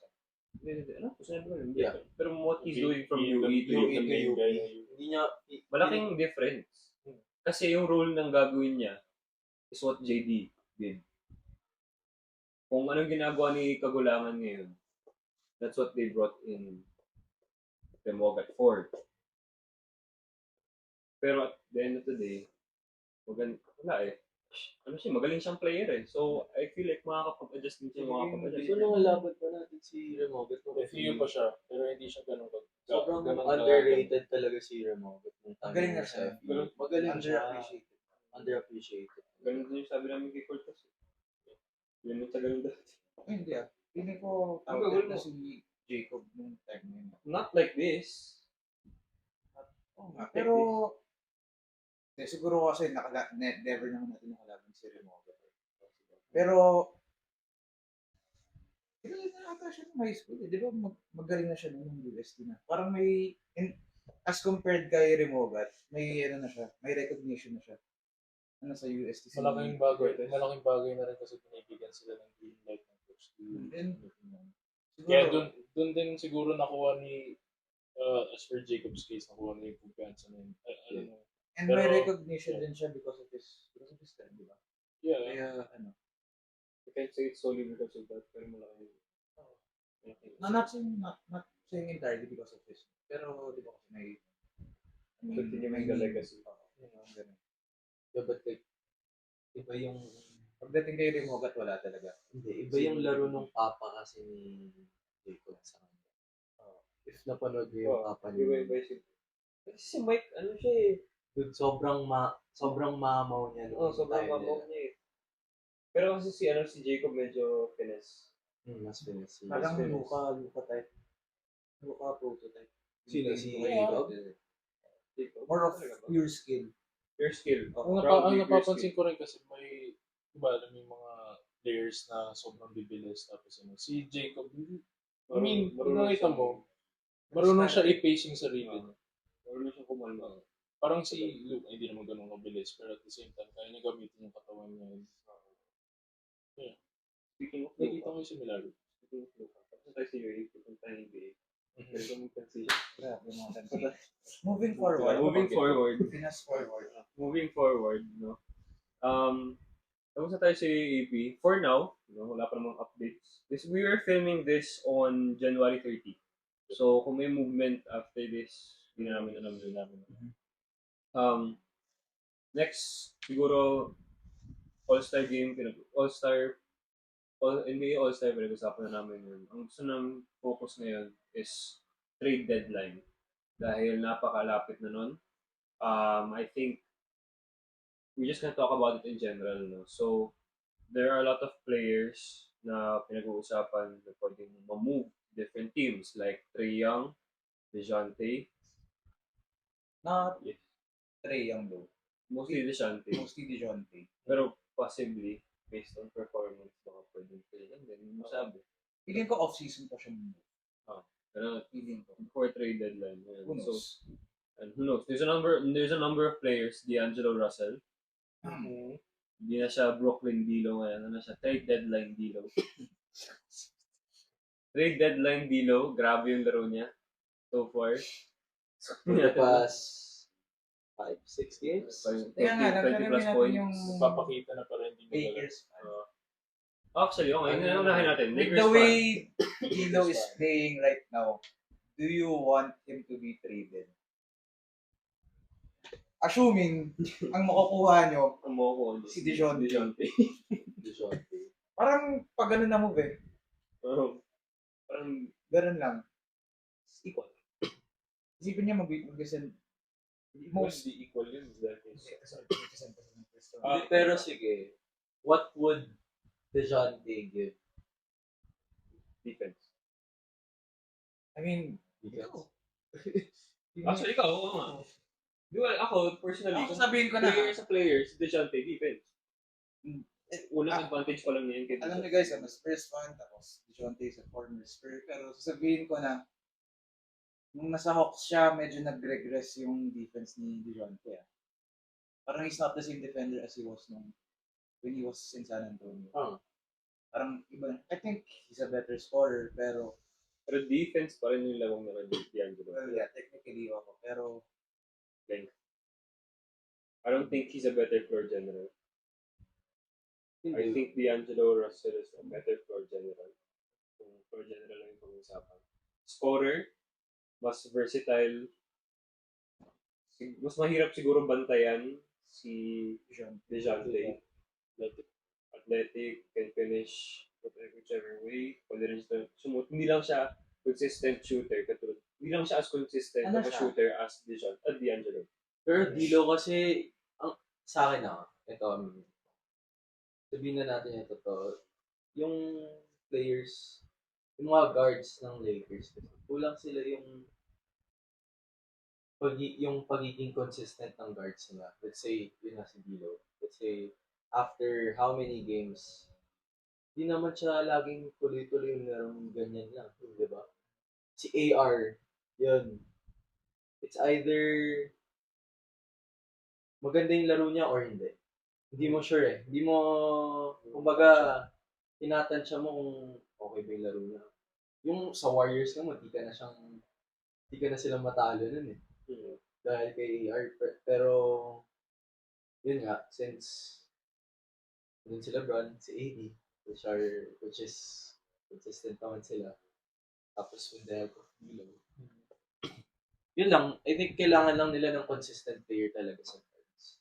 Ano? Sinabi ko rin.
Yeah.
Pero what he's doing from UE to
UE
UP,
to UP. Hindi niya,
malaking difference. Kasi yung role ng gagawin niya is what JD did. Kung anong ginagawa ni Kagulangan ngayon, that's what they brought in Remogat for. Pero at the end of the day, wala eh. Ano siya, magaling siyang player eh. So, I feel like makakapag-adjust din siya, makakapag-adjust.
so nung laban pa natin si Remogat,
FEU pa siya, pero hindi siya ganun
sobrang
ganun
underrated talaga si Remogat.
Magaling na siya.
Magaling siya.
Underappreciated.
Underappreciated.
Ganun din yung sabi namin kay Cortez. Ganun sa ganun dati.
Hindi ah. Feeling ko tawag na si Jacob nung time na yun.
Not like this.
Oo nga. Pero, siguro kasi never naman natin nakalaban si Remoga. Pero, kilala na ata siya ng high school. Di ba magaling na siya nung UST na. Parang may, as compared kay Remogat, may ano na siya, may recognition na siya. Ano sa UST.
Malaking bagay na rin kasi binibigyan sila ng green light ng coach. Kaya dun din siguro nakuha ni as per Jacob's case, nakuha niya yung kumpiyansa na yun.
And
Pero,
may recognition din siya because of his time, di ba?
Yeah.
Kaya, ano.
I can't say it's solely because of that, pero malaki.
Not saying entirely because of his. Pero, di ba kasi may
Continuing the legacy.
Ganun.
Yeah, but like, iba yung
Pagdating kay Remogat, wala talaga.
Hindi, iba yung laro ng papa kasi ni Jacob sa kanya. If napanood niyo yung papa niya.
Iba si... Kasi si Mike, ano siya eh.
Dude, sobrang mamaw niya. nung
Sobrang
time
mamaw
nila.
niya eh. Pero kasi si Jacob medyo finesse.
Mas finesse.
Parang
Mas
Luka type. Luka prototype.
Sino si
Yeah.
Jacob.
More of
Talaga ba?
pure skill.
Your skill.
Ang
Probably your
napapansin
skill.
ko rin kasi may, diba, alam mo yung mga players na sobrang bibilis tapos ano, si Jacob, I mean, kung nakita mo, marunong siya i-pace yung sarili niya.
Marunong siya kumalma.
Parang si Luke, hindi naman ganun mabilis, pero at the same time, kaya niya gamitin yung katawan niya. Yeah.
Speaking of
Nakikita
Luka,
ko yung similarity.
speaking of Luka, tapos tayo si UAE, pupunta ng NBA. Pero kung transition.
Grabe mga tansi. Moving forward. Pinas forward.
Moving forward, no. Tapos na tayo sa AP. For now, no, wala pa namang updates. We were filming this on January 30. So, kung may movement after this, hindi na namin alam. Next, siguro, All-Star game, NBA All-Star, pinag-usapan na namin yun. Ang gusto ng focus ngayon is trade deadline. Dahil napakalapit na nun. I think we're just gonna talk about it in general. No? So, there are a lot of players na pinag-uusapan na pwedeng ma-move different teams like Trae Young, DeJounte.
Not
Yes.
Trae Young though.
Mostly DeJounte.
Mostly DeJounte.
Pero possibly, based on performance, baka pwedeng Trae Young din. Hindi mo sabi.
Feeling ko off-season pa siya move.
Pero
Feeling ko.
before trade deadline. Yan.
Who knows?
So, and who knows? There's a number of players. D'Angelo Russell. Hindi na siya Brooklyn Dilo ngayon. Ano na siya? Trade deadline Dilo. Trade deadline Dilo. Grabe yung laro niya. So far.
For the past 5-6 games.
20
Kaya nga,
20
nagkaroon
plus
natin
points.
yung
Papakita na parang hindi nila.
Lakers.
Actually, okay. Unahin natin.
With
Lakers
the
fan.
way D'Lo is playing right now, do you want him to be traded? Assuming, ang makukuha nyo,
Ang mo ko.
si DeJounte.
DeJounte.
Parang pag ganun na move eh.
Parang
Ganun lang.
equal.
Isipin niya mag-send.
Most di equal yun.
Pero sige, what would DeJounte give?
Defense.
I mean,
Defense.
Actually, ikaw, oo nga. Di ba, ako, personally,
Ako sabihin ko na.
players, DeJounte, defense. Unang advantage pa lang niya yun kay
Alam
DeJounte.
niyo guys, I'm a Spurs fan, tapos DeJounte is a former Spurs, pero sasabihin ko na, nung nasa Hawks siya, medyo nag-regress yung defense ni DeJounte. Parang he's not the same defender as he was when he was in San Antonio. Parang iba. I think he's a better scorer, pero
defense pa rin yung lawang na D'Angelo.
well, yeah, technically ako. Pero
Length. I don't think he's a better floor general. I think D'Angelo Russell is a better floor general. Kung floor general lang yung pag-uusapan. Scorer, mas versatile. Mas mahirap siguro bantayan si DeJounte. Athletic, can finish whichever way. Pwede rin siya sumut. Hindi lang siya consistent shooter. Hindi lang siya as consistent
Ano
of a
siya?
shooter as D'Angelo.
Pero D'Lo kasi, sa akin ito, sabihin na natin yung totoo, yung players, yung mga guards ng Lakers, kulang sila yung pagiging consistent ng guards nila. Let's say, yun na si D'Lo. Let's say, after how many games, di naman siya laging tuloy-tuloy yung larong ganyan lang. Di ba? Si AR, yun. It's either maganda yung laro niya or hindi. Hindi mo sure eh. Hindi mo, kumbaga, tinatansya mo kung okay ba yung laro niya. Yung sa Warriors naman, di ka na silang matalo nun eh. Dahil kay AR. Pero, yun nga, since dun si LeBron, si AD, which is consistent naman sila. Tapos with the help of D'Lo. Yun lang, I think kailangan lang nila ng consistent player talaga sa cards.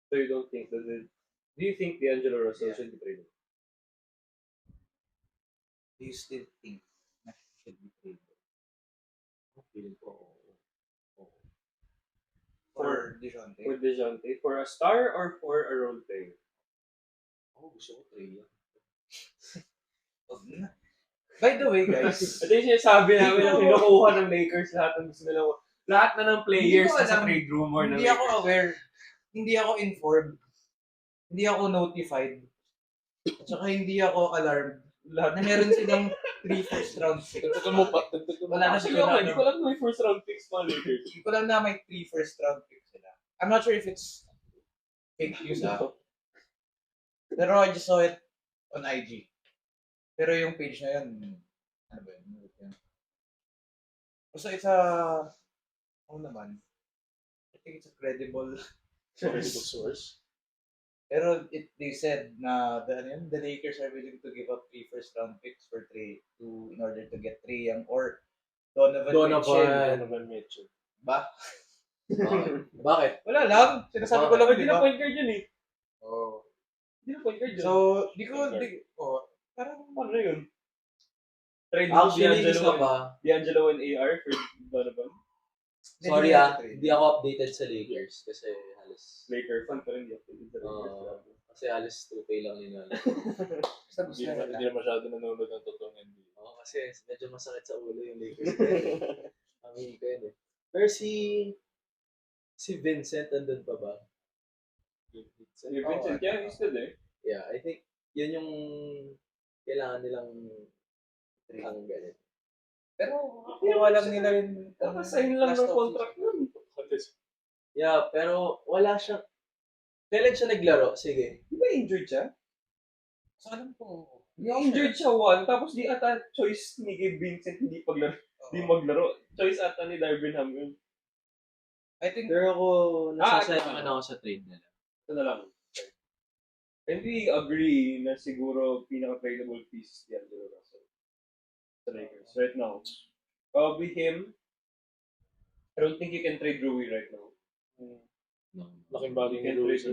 So you don't think that Do you think D'Angelo Russell should be traded?
Do you still think na he should be traded
Feeling ko, oo.
for DeJounte?
For DeJounte, for a star or for a role player?
Ako gusto ko Trey Young.
Wag na. By the way, guys,
Ito yung sinasabi namin na kinukuha ng Lakers lahat ng gusto nila. Lahat na ng players
Hindi ko
na sa
alam.
trade rumor ng
hindi ako
Lakers.
aware, hindi ako informed, hindi ako notified, at saka hindi ako alarmed na meron silang 3 first round picks.
Dagdagan mo pa.
Wala na
Actually,
siguro.
hindi ko alam kung may first round picks pa Lakers.
Hindi ko lang na may 3 first round picks sila. I'm not sure if it's fake news pero I just saw it on IG. Pero yung page na yun, ano ba yun? Basta it's ano naman, I think it's a credible
Credible source.
Pero they said na the Lakers are willing to give up 3 first round picks for Trey in order to get Trey Young or Donovan
Mitchell.
Ba?
Bakit?
Wala lang. Sinasabi ko lang,
Hindi
di
na
ba?
point guard yun eh.
Oh.
Hindi na point guard yun.
So, parang
Ano na yun? Trade mo
Actually, isa pa.
D'Angelo and AR for Donovan.
Sorry hindi ako updated sa Lakers kasi halos
Laker fan pa rin. Hindi sa Lakers.
kasi halos 2K lang nila.
Basta gusto nila.
Hindi na masyado nanonood ng totoong NBA.
Oo, kasi medyo masakit sa ulo yung Lakers. Amin ko yun eh. Pero si Vincent andun pa ba?
Vincent, yeah, he's still there.
Yeah, I think yun yung kailangan nilang tanggalin.
Pero kuha lang nila yung
Kakasign lang ng contract nun.
Yeah, pero wala siya. Kailan siya naglaro? Sige.
Di ba injured siya?
So, alam ko.
Injured siya one, tapos di ata choice ni Gabe Vincent hindi maglaro. Choice ata ni Darvin Ham yun.
I think
Pero ako, nasasayaman ako sa trade nila.
Ito na lang. And we agree na siguro pinaka-tradable piece si D'Angelo Russell sa Lakers right now. Probably him. I don't think you can trade Rui right now.
No.
Laking bagay ni
No,
Rose.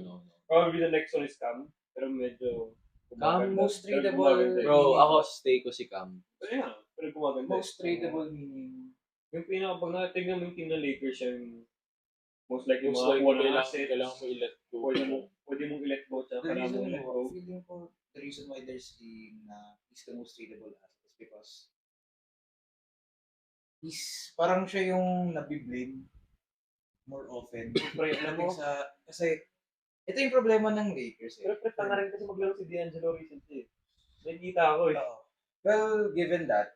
No.
Probably the next one is Cam. Pero medyo
Cam,
most tradable.
Bro, ako stay ko si Cam.
Pero yeah, pero gumaganda.
most tradable meaning
Yung pag natignan mo yung team ng Lakers, yung most likely
Most
mga
likely,
kuha ng assets.
kailangan mo i-let go.
Pwede mong i-let go tsaka
the
kailangan
reason
mong let go.
feeling ko the reason why there's he's the most tradable asset is because he's parang siya yung nabiblame more often. Pagdating sa kasi ito yung problema ng Lakers eh.
Pero preta na rin kasi maglaro si D'Angelo recently. Nakikita ako eh.
Oo. Well, given that,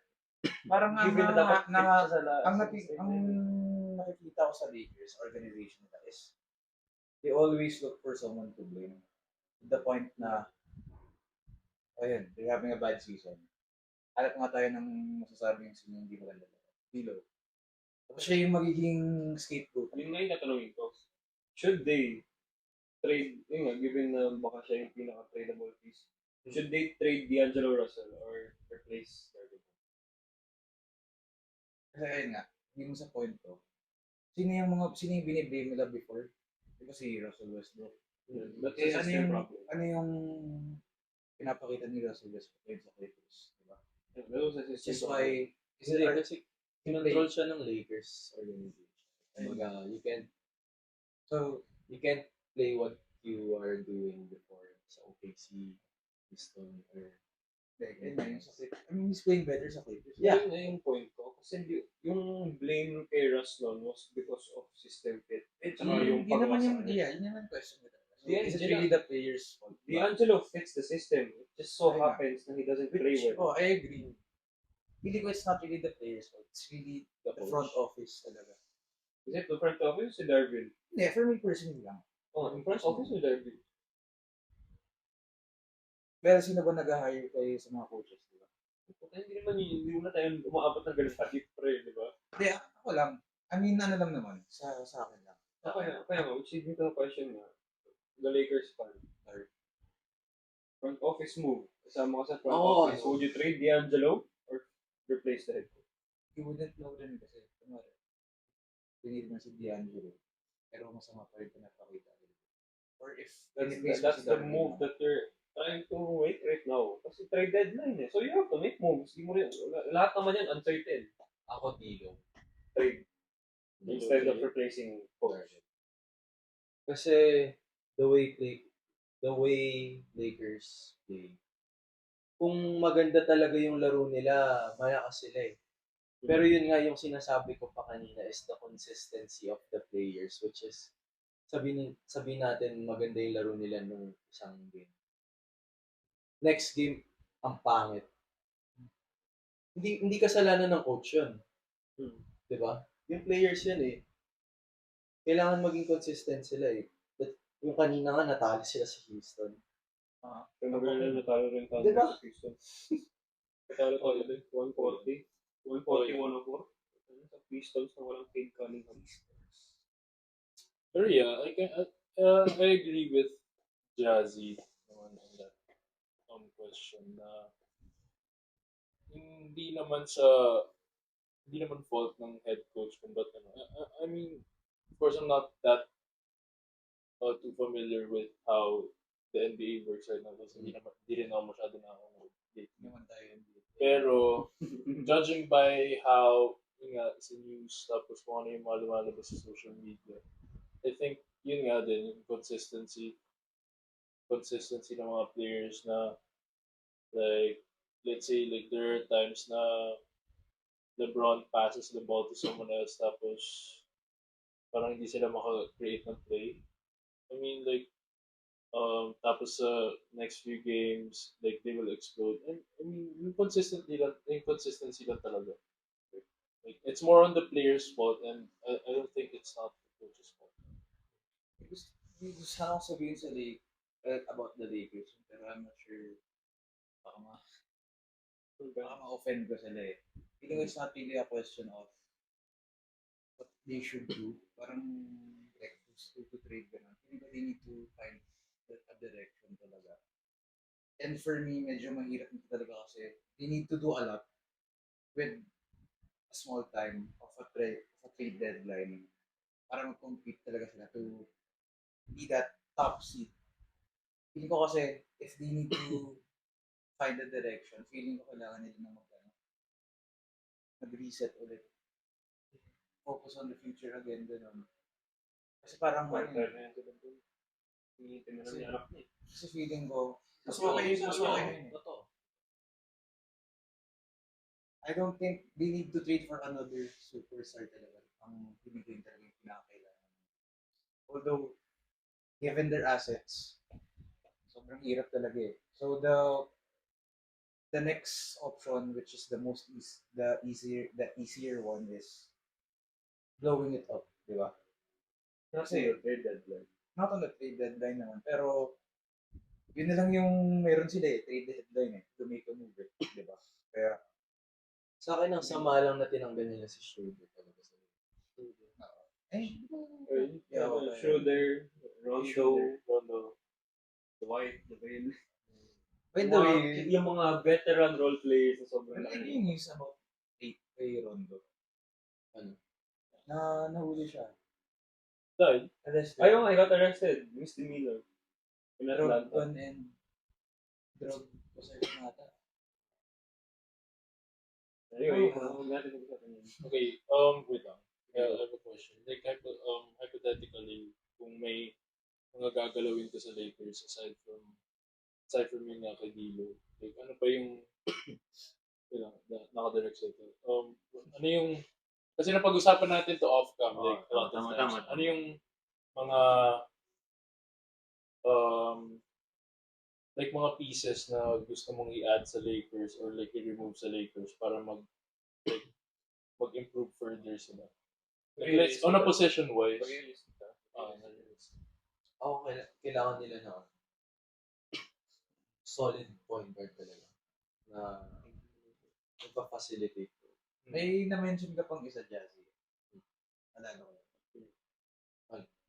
parang
Given na dapat fit siya sa
ang nakikita ko sa Lakers organization nila is they always look for someone to blame. To the point na, ayun, they're having a bad season. Hanap nga tayo ng masasabi yung sino hindi maganda. Dilo. Tapos siya yung magiging scapegoat.
Yun nga yung tatanungin ko. Should they trade, yun nga, given na baka siya yung pinaka-tradable piece, should they trade D'Angelo Russell or replace Darvin?
Kasi ayun nga, hindi mo sa point to. Sino yung biniblame nila before? Di ba si Russell Westbrook?
That's
Eh,
a system problem.
ano yung pinapakita ni Russell Westbrook sa Clippers? Diba?
That was a
Which
system
is
problem.
why,
Kasi kinontrol siya ng Lakers organization. Kumbaga, you can't play what you are doing before sa OKC, Houston, or
he's playing better sa Clippers.
Yeah.
Yun na yung point ko. Kasi yung blame kay Russ noon was because of system fit. Tsaka yung
Yun naman yung,
pagwasa niya.
yun naman question ko. So,
Yeah,
is it
yun
really the player's fault?
D'Angelo fits the system. It just so
Ayun nga.
happens na he doesn't play well.
I agree. Feeling ko it's not really the player's fault. It's really the front office talaga.
Is it the front office si Darvin?
Hindi, for me personally lang.
Oh, yung front office si Darvin.
Pero sino ba nag-hire kayo sa mga coaches, di ba?
Hindi mo na tayo umaabot ng ganun kahit pre, di ba?
Hindi, ako lang. I mean, ano lang naman, sa akin lang.
Kaya nga, which leads me to a question nga. The Lakers fan. Or front office move. Kasama ka sa front office. Would you trade D'Angelo or replace the head coach?
You wouldn't know rin kasi, kunwari, pinili mo si D'Angelo, pero masama pa rin pinapakita. Or if
That's the move that they're trying to make right now. Kasi trade deadline eh. So you have to make moves. Di mo rin, lahat naman yan uncertain.
Ako, Tilo.
Trade. Instead of replacing coach.
Kasi the way Lakers play, kung maganda talaga yung laro nila, malakas sila eh. Pero yun nga yung sinasabi ko pa kanina is the consistency of the players, which is sabihin natin maganda yung laro nila nung isang game. Next game, ang pangit. Hindi kasalanan ng coach yun. 'Di ba? Yung players yan eh. Kailangan maging consistent sila eh. Yung kanina nga natalo sila sa Houston.
Pero natalo rin tayo
Diba?
sa Houston. Natalo tayo din. 140. 140, 104. Sa Pistons na walang Cade Cunningham.
Pero yeah, I agree with Jazzy on that question na hindi naman fault ng head coach kung ba't I mean, of course I'm not that too familiar with how the NBA works right now kasi hindi rin ako masyado na ako pero judging by how yun nga sa news tapos kung ano yung mga lumalabas sa social media, I think yun nga din yung consistency ng mga players na like let's say like there are times na LeBron passes the ball to someone else tapos parang hindi sila maka-create ng play. I mean like tapos sa next few games like they will explode. And I mean yung consistency lang talaga. Like it's more on the player's fault and I don't think it's not the coach's fault.
Gusto ko sabihin sa about the Lakers, pero I'm not sure baka ma-offend ko sila eh. Feeling it's not really a question of what they should do. Parang like to trade ganun. Feeling ko they need to find a direction talaga. And for me, medyo mahirap nito talaga kasi they need to do a lot with a small time of a trade deadline para mag-compete talaga sila to be that top seed. Feeling ko kasi if they need to find a direction, feeling ko kailangan nila na mag-reset ulit. Focus on the future again, ganun. Kasi parang kasi feeling ko, mas okay na yun. I don't think they need to trade for another superstar talaga. Ang binigay talaga yung pinakakailangan. Although, given their assets, sobrang hirap talaga eh. So the next option, which is the easier one is blowing it up, di ba? Kasi
trade deadline.
not on the trade deadline naman, pero yun na lang yung meron sila eh, trade deadline eh, to make a move eh, di ba? Kaya,
Sa akin, ang sama lang na tinanggal nila si Schroeder talaga sa
Schroeder, Rondo, Dwight, Levine.
by the way,
Yung mga veteran role players na sobrang
ano
laki.
yung news about kay Rondo?
Ano?
Na nahuli siya.
Dahil,
Arrested.
ayun, I got arrested. Misdemeanor. In
Drug
Atlanta.
gun and drug possession ata.
Anyway, natin mag-usapan yun.
Okay, wait lang. I have a question. Like, hypothetically, kung may mga gagalawin ka sa Lakers aside from yung kay Dilo, like, ano pa yung, nakadirect sa ito. Ano yung, kasi napag-usapan natin to off-cam, like, a lot of times. Ano yung mga, like mga pieces na gusto mong i-add sa Lakers or like i-remove sa Lakers para mag-improve further sila. Like, let's, on a position wise.
Kailangan nila na solid point guard talaga na magpa-facilitate ko.
May na-mention ka pang isa, Jazzy. Alala ko.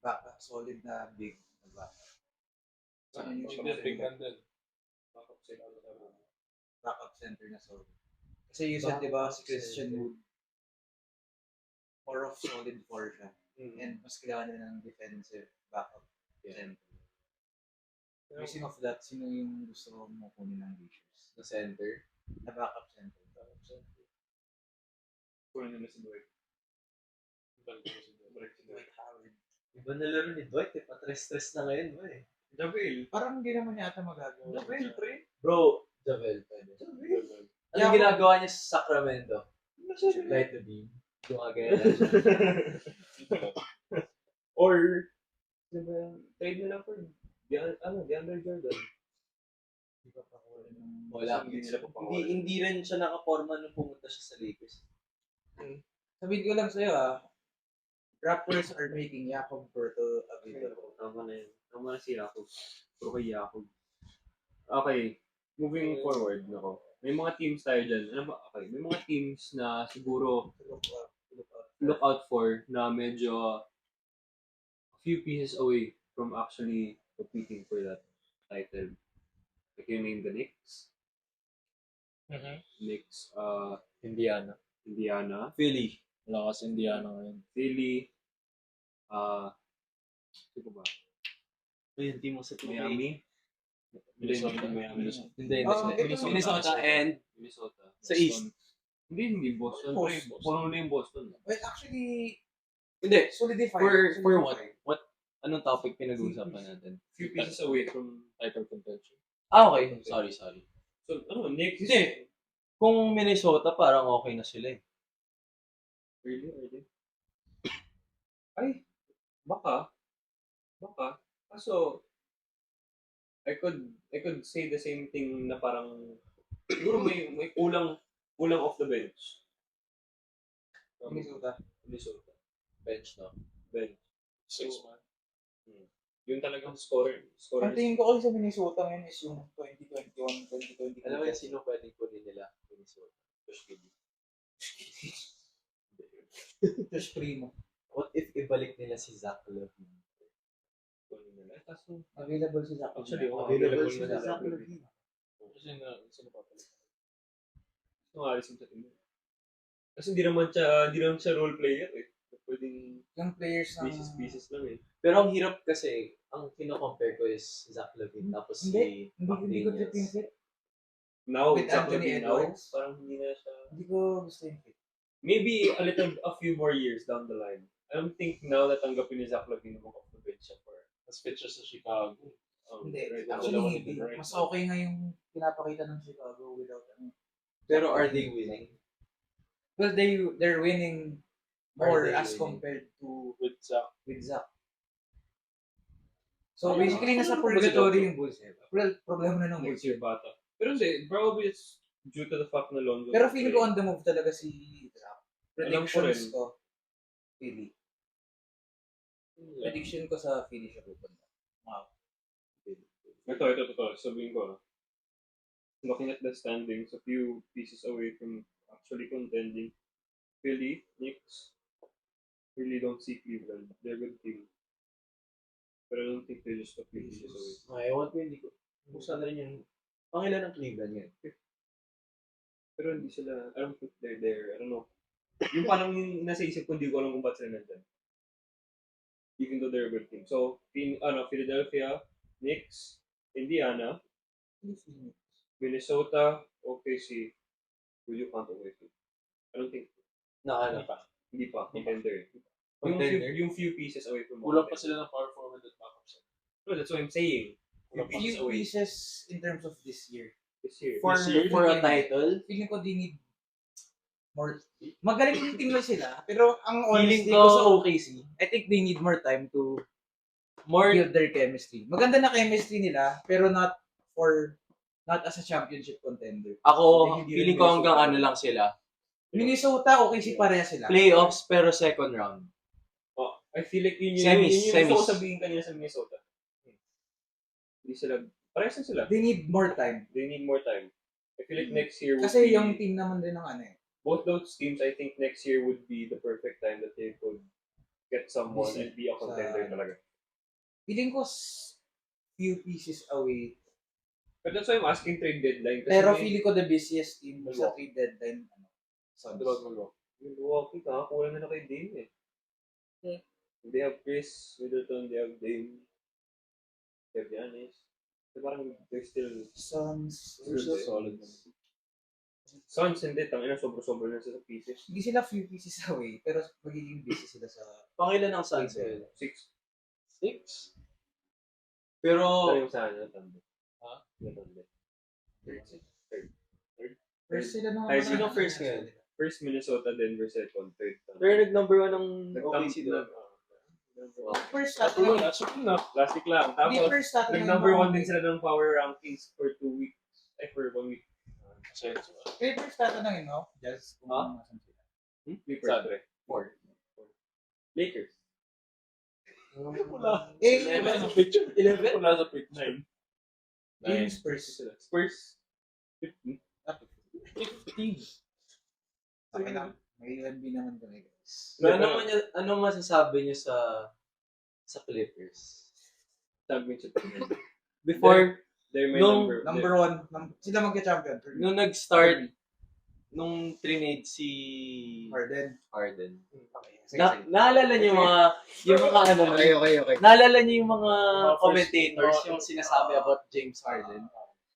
Baka, solid na big na baka. Ano yung
Big man din.
backup center na solid? Kasi you said, di ba, si Christian Wood, more of solid four siya. And mas kailangan nila ng defensive backup center. Speaking of that, sino yung gusto mo kunin ng Lakers?
Na center.
Na backup center.
Kunin nila si Dwight. Balik si Dwight.
Howard.
Iba na laro ni Dwight eh. Patres-tres na ngayon ba eh.
Javel.
Parang hindi naman yata magagawa.
Javel, pre.
Bro, Javel pwede.
Javel.
Ano ginagawa niya sa Sacramento? Light the beam. Gumagaya na siya.
Or, diba, trade nila for DeAndre Jordan.
Wala.
Hindi nila papangalan.
Hindi rin siya nakaporma nung pumunta siya sa Lakers.
Sabihin ko lang sa'yo Raptors are making Jakob Poeltl available.
Tama na yun. Tama na si Jakob. Puro kay Jakob. Okay. Moving forward, nako. May mga teams tayo dyan. Ano ba? Okay. May mga teams na siguro look out for na medyo a few pieces away from actually competing for that title. Like you name the Knicks. Knicks,
Indiana.
Indiana,
Philly.
Wala kasi Indiana ngayon.
Philly, sino ba?
Ayun, team mo sa
Miami.
Minnesota.
Miami.
Hindi.
Ito
Minnesota and
Minnesota.
sa East.
Hindi Boston.
Boston.
Puno na yung Boston.
Well, actually,
Hindi.
solidify.
For what? Anong topic pinag-uusapan natin?
Few pieces away from
Title contention.
Okay. Sorry.
So, Knicks?
Hindi. Kung Minnesota, parang okay na sila eh.
Early. Ay, baka. Kaso, I could say the same thing na parang siguro may kulang off the bench.
Minnesota.
Bench, no?
Bench.
Six man.
Yung talagang scorer.
Ang tingin ko kasi sa Minnesota ngayon is yung 2021, 2022.
Alam mo yan, sino pwedeng kunin nila? Minnesota. Josh Giddey.
Josh Primo.
What if ibalik nila si Zach LaVine?
Kaso,
Available si Zach.
actually,
Available
si
si
Zach
Zach
Levine.
Sino pa pala?
Alisin sa team. Kasi hindi naman siya role player eh. Pwedeng
Yung players ng...
pieces lang eh.
Pero ang hirap kasi, ang kino-compare ko is Zach LaVine tapos si
Hindi ko trip yung
McDaniels.
fit.
Now,
With Anthony
now,
Edwards?
parang hindi na siya.
Hindi ko gusto yung fit.
Maybe a few more years down the line. I don't think now na tanggapin ni Zach LaVine mo off the bench siya for
Mas fit siya sa Chicago.
Hindi.
right,
Actually,
dalawa
hindi.
ni right.
Mas okay nga yung pinapakita ng Chicago without ano.
Pero are they winning?
Well, they're winning more
Are they
as
winning?
compared to
With Zach.
with Zach. So basically, nasa purgatory yung Bulls. Problema na ng Bulls.
next year bata. Pero hindi, probably it's due to the fact na Lonzo.
Pero feeling ko on the move talaga si Zach.
Alam ko
Predictions
rin.
ko, Philly. Prediction ko sa Philly siya pupunta. Wow.
Ito. Sabihin ko, looking at the standings, a few pieces away from actually contending. Philly, Knicks, really don't see Cleveland. They're a good team. Pero I don't think they're just a few pieces away.
Ewan ko, hindi ko. Kung saan rin yung pangilan ng Cleveland yan.
Pero hindi sila, I don't think they're there. I don't know. Yung parang yung nasa isip ko, hindi ko alam kung ba't sila nandyan. Even though they're a good team. So, Philadelphia, Knicks, Indiana, Minnesota, OKC. Will you count OKC? I don't think.
Ano pa?
Hindi pa. Contender.
Contender?
Yung few pieces away from
Kulang pa
contender.
sila ng power forward at backup center.
No, that's what I'm saying.
Kulang pa
Few
sila.
pieces in terms of this year.
This year.
For a title?
Feeling ko they need more. Magaling yung team na sila. Pero ang
Feeling
honesty
ko
ko sa OKC, I think they need more time to build their chemistry. Maganda na chemistry nila, pero not as a championship contender.
Ako,
Hindi
feeling
rin
ko hanggang
Minnesota.
ano lang sila.
Minnesota, OKC pareha sila.
Playoffs pero second round.
Oh, I feel like yun
Semis,
yung gusto
semis.
ko sabihin kanina sa Minnesota. Hindi sila, parehas na sila.
They need more time.
They need more time. I feel like next year would
Kasi
be,
yung team naman din ng ano eh.
both those teams, I think next year would be the perfect time that they could get someone and be a contender talaga.
Feeling ko few pieces away.
But that's why I'm asking trade deadline. Kasi
Pero
may-
feeling ko the busiest team sa trade deadline. Suns.
Yung Milwaukee, kakakuha na kay Dame eh. They have Chris Middleton, they have Dame, they have Giannis. Parang they're still
Suns.
still
solid.
Suns hindi, tangina sobra-sobra na sa pieces.
Hindi sila few pieces away, pero magiging busy sila sa...
Pangilan ng Suns yun.
6.
6?
Pero,
Ano yung sa ano, Thunder?
Ha?
Yung Thunder.
First sila nung...
Ay,
sino first ngayon?
First Minnesota, Denver second, third.
pero nag-number 1 ng
Nag-thumb
OKC doon.
First
That's
natin.
good enough.
Plastic lang.
Hindi
Tapos,
first natin.
nag-number 1 din sila ng power rankings for 2 weeks. Ay, for 1 week.
First tatanungin mo, Jazz, kung
Ha?
nasan sila.
Clippers,
Saan?
pre.
4.
Lakers.
Wala.
Eh,
Wala sa picture.
11?
Wala sa pick. 9.
yung
9.
Spurs.
Spurs. 15.
15.
Okay lang. May LB naman kami, guys.
Ano masasabi niyo sa Clippers?
Sabi niya
Before,
they're my
Nung
Number one. Sila magka-champion.
nung nag-start, nung trinade si
Harden.
Harden.
Okay. Sige.
Naalala niyo yung mga ano,
Okay.
naalala niyo yung mga
Mga
commentators
first-
yung sinasabi about James Harden?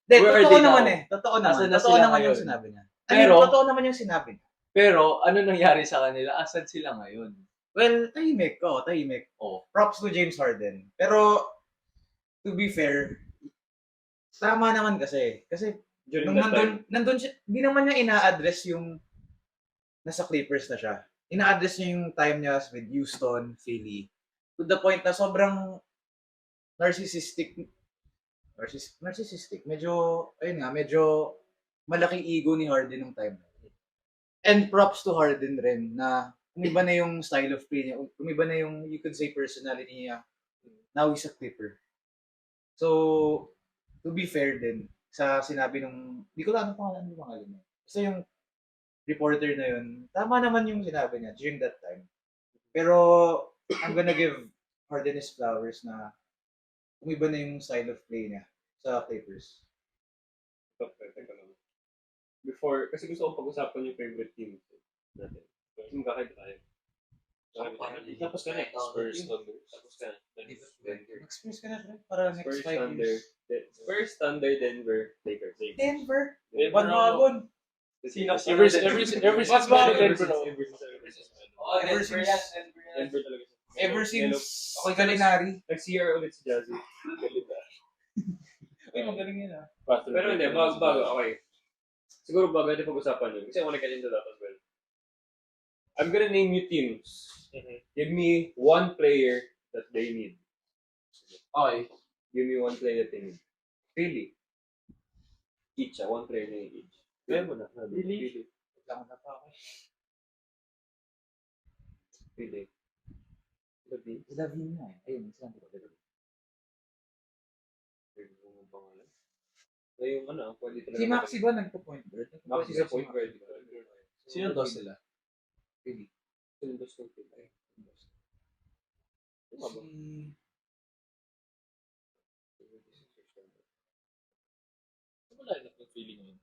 Hindi,
Where are
totoo
they
naman
now?
eh. Totoo
Nasaan
naman.
na
Totoo
sila
naman yung
ngayon?
sinabi niya.
Pero-
Totoo naman yung sinabi niya.
Pero ano nangyari sa kanila? Asan sila ngayon?
Well, tahimik. Tahimik.
Oh.
Props to James Harden. Pero, to be fair, tama naman kasi. Kasi,
During
nung
that time.
nandun siya, hindi naman niya ina-address yung nasa Clippers na siya. Ina-address niya yung time niya with Houston, Philly. To the point na sobrang narcissistic. Medyo, ayun nga, medyo malaking ego ni Harden nung time. And props to Harden rin na umiba na yung style of play niya. Umiba na yung, you could say, personality niya. Now he's a Clipper. So, to be fair din, sa sinabi nung, di ko lang ano pangalan niya. Basta yung reporter na yun, tama naman yung sinabi niya during that time. Pero, I'm gonna give Harden his flowers na umiba na yung style of play niya sa Clippers.
Teka lang. Before, kasi gusto kong pag-usapan yung favorite team natin. Team kakaiba tayo. Tapos ka na.
Spurs, Thunder.
Tapos ka na. Denver.
Mag-Spurs ka na, Fred, para next
Spurs,
5
Thunder.
years.
Spurs, Thunder, Denver, Lakers.
Denver?
Denver.
Bandwagon.
Sino?
Every since
Ever
Denver, no?
Oh,
Ever
Denver
since-
yan, Denver yan.
Denver talaga siya.
Ever
Yellow.
since Galinari.
Nag-CR ulit si Jazzy.
Uy, magaling yun ah.
Pero hindi, bago, okay. Siguro bago natin pag-usapan yun. Kasi I wanna get into that as well. I'm gonna name you teams. Give me one player that they need.
Okay.
Give me one player that they need. Really? Each, one player na each. Kaya mo na. Really?
Lang na pa ako.
Really. Labi.
Lavin nga eh. Ayun, sinabi ko.
Yung pangalan. So yung ano, pwede talaga.
Si Maxi ba nagpo-point guard?
Maxi sa point guard.
Sino to sila?
Really?
Sino dos ng team? Ay, dos. Tama ba?
Wala na yung feeling yun.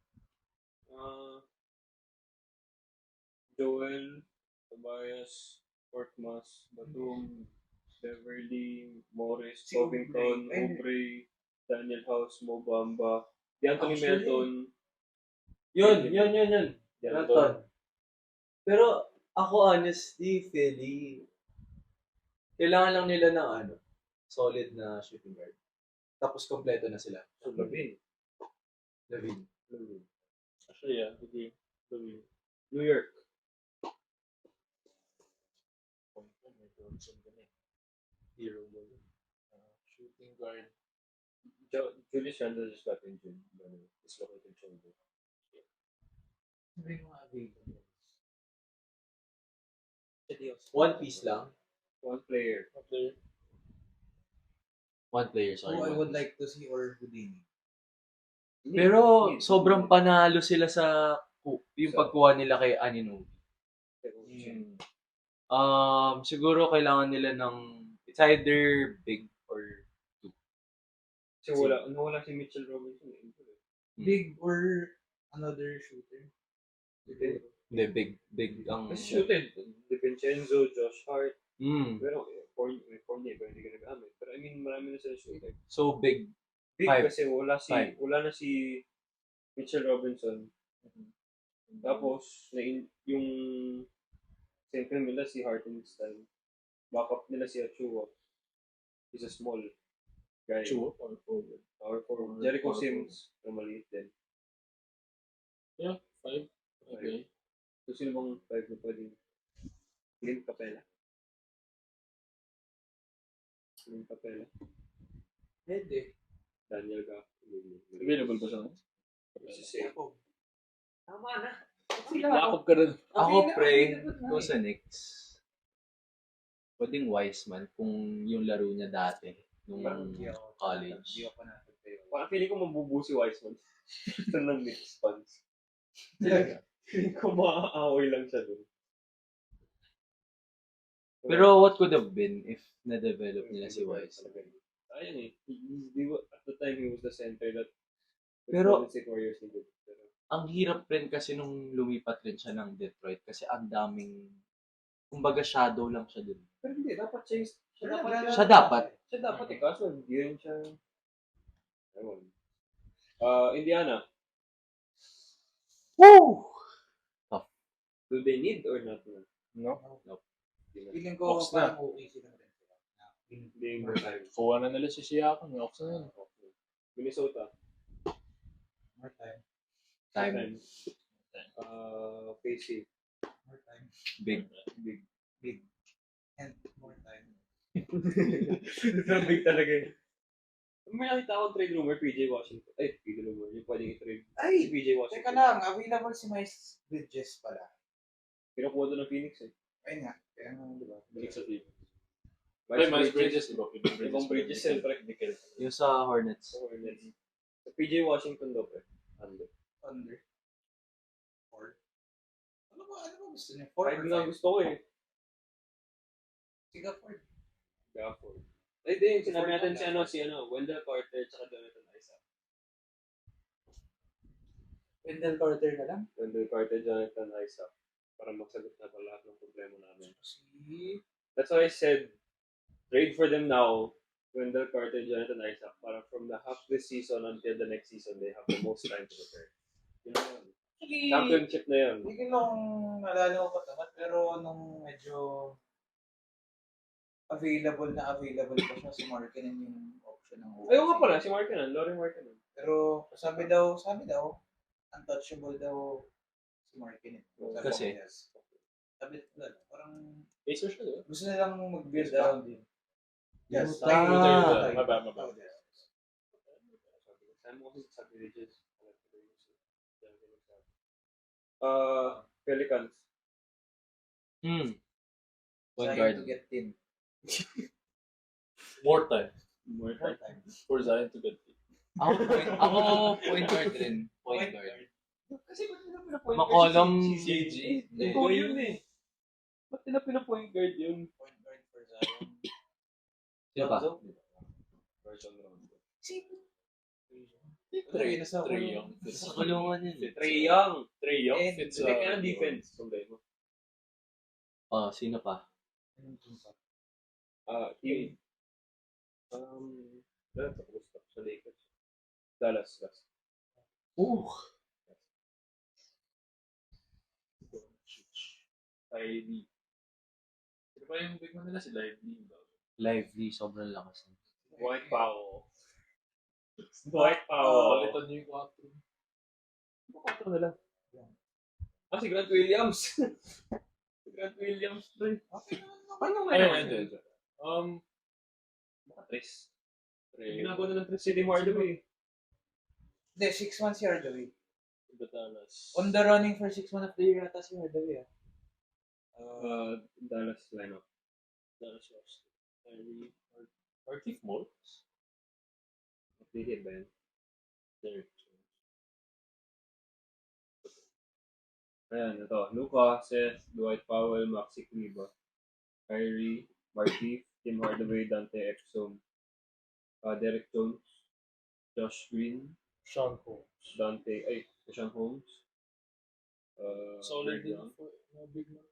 Joel, Tobias, Portmas, Batum, Beverly, Morris,
Si
Covington,
Oubre.
Oubre, Daniel House, Mo Bamba, D'Anthony
Actually,
Melton.
Yun.
D'Anthony.
Melton. Pero ako honestly, Philly, kailangan lang nila ng solid na shooting guard. Tapos kompleto na sila.
Lavin.
Lavin.
Actually, yeah. Hindi. Sabi,
New York.
point ko, may Johnson ka na eh. Hero mo yun. Shooting guard.
Julius Randle just got injured. Dislocated shoulder.
Sabi mo nga, available.
One piece lang.
One player.
Okay.
One player, sorry.
Who I
one
would
piece.
like to see or Houdini.
Pero sobrang panalo sila sa yung pagkuha nila kay Anunoby. Siguro kailangan nila ng it's either big or
Kasi wala si Mitchell Robinson.
Big or another shooter.
hindi big ang
Mas shooted. DiVincenzo, Josh Hart.
Mm.
Pero Fournier ba hindi ka nagamit. Pero I mean, marami na sila shooter.
So big
Big
Five.
kasi
Five.
wala na si Mitchell Robinson. Tapos yung center nila si Hartenstein. Backup nila si Achua. He's a small guy.
Chua or forward.
Or for
Or
Jericho
power
Sims na maliit din.
Yeah, 5. Okay.
So sino bang 5 na pwedeng? Clint Capella.
Pwede.
Daniel Gaff.
Available ba siya?
Si Seko. Tama na.
Jacob ka rin.
Ako,
Okay na,
pre,
okay na.
ko sa Knicks. Pwedeng Wiseman kung yung laro niya dati nung college.
Hindi ako natagtayo.
Parang feeling ko mabubuo si Wiseman. Ito ng Knicks fans. Feeling ko maaaway lang siya dun.
Pero what could have been if na-develop nila si Wiseman?
Ayun eh. At the time, he was the center that
Pero-
Golden State Warriors needed. Pero
Ang hirap rin kasi nung lumipat rin siya ng Detroit kasi ang daming, kumbaga shadow lang siya dun.
hindi, dapat siya dapat.
Siya dapat.
Eh, kaso hindi rin siya. Ewan. Indiana.
Woo!
Do they need or not?
No?
Feeling ko
Ox na.
parang okay sila rin.
Hindi more time.
Kuha na nila si Siakam. Ox na yun.
Minnesota.
More time.
Time.
KC.
More time.
Big.
Big. And more time.
Big talaga eh. May nakita akong trade rumor, PJ Washington. PJ rumor. Yung pwedeng i-trade.
Ay!
PJ Washington.
Teka lang, available si Miles Bridges pala.
Kinukuha doon ng Phoenix eh.
Ayun nga. Kaya nga, di ba?
Balik sa team.
Miles
Miles Bridges, diba?
Ibang Bridges siyempre.
Yung sa Hornets.
Sa PJ Washington daw eh. Under.
Under. 4. Ano ba gusto niya? 4
Five nga gusto ko eh.
Siga 4.
Gafford. Ay, di, sinabi natin si Wendell Carter tsaka Jonathan Isaac.
Wendell Carter na lang.
Wendell Carter, Jonathan Isaac. Para magsagot na pa lahat ng problema namin.
Si...
That's why I said, trade for them now, Wendell Carter, Jonathan Isaac. Para from the half this season until the next season, they have the most time to prepare. Yun na yun. Championship na yun.
Hindi ko nung nalala ko katamat, pero nung medyo available pa siya, si Markkanen yung option ng OKC.
Ayaw nga pala, si Markkanen, Laurie Markkanen.
Pero sabi daw, untouchable daw si Markkanen.
Kasi?
Sabi wala, parang
Pacer siya, diba?
gusto nilang mag-build around him. Yes.
Utah.
Maba.
Sabi mo kasi sa villages. Pelicans.
Point
Trying
guard.
to get thin.
More time.
More time.
For Zion to get it.
Ako point guard rin. Point guard.
Kasi ba't nila pinapoint
McCollum,
si CJ? Ikaw yun eh. Ba't nila pinapoint guard yun?
Point guard for Zion.
Sino ba?
Version round.
Trey Young.
Sa kulungan yun.
Trey Young.
Trey Young
Eh,
fits
Hindi kaya ng defense. Problema.
Sino pa?
Team. Tapos sa Lakers. Dallas.
Kyrie. Sino ba yung big man nila? Si Lively.
Lively, sobrang lakas.
Dwight Powell. Dwight Powell.
Palitan niyo yung 4.
Bakit nila? Si Grant Williams. Si Grant Williams, pre. Paano nga
Ayun.
Baka Tres. Ginagawa na ng Tres si Hardaway.
Hindi, 6 months si Hardaway.
Dallas.
On the running for 6 man of the year ata si Hardaway.
Dallas lineup.
Dallas was Kyrie. Arctic Moles.
Updated ba yan?
Derek.
Ayan, ito. Luka, Seth, Dwight Powell, Maxi Kleber, Kyrie, Markieff, Tim Hardaway, Dante Exum, Derek Jones, Josh Green,
Sean Holmes.
Sean Holmes.
Solid
Greg
din
Young.
for big man.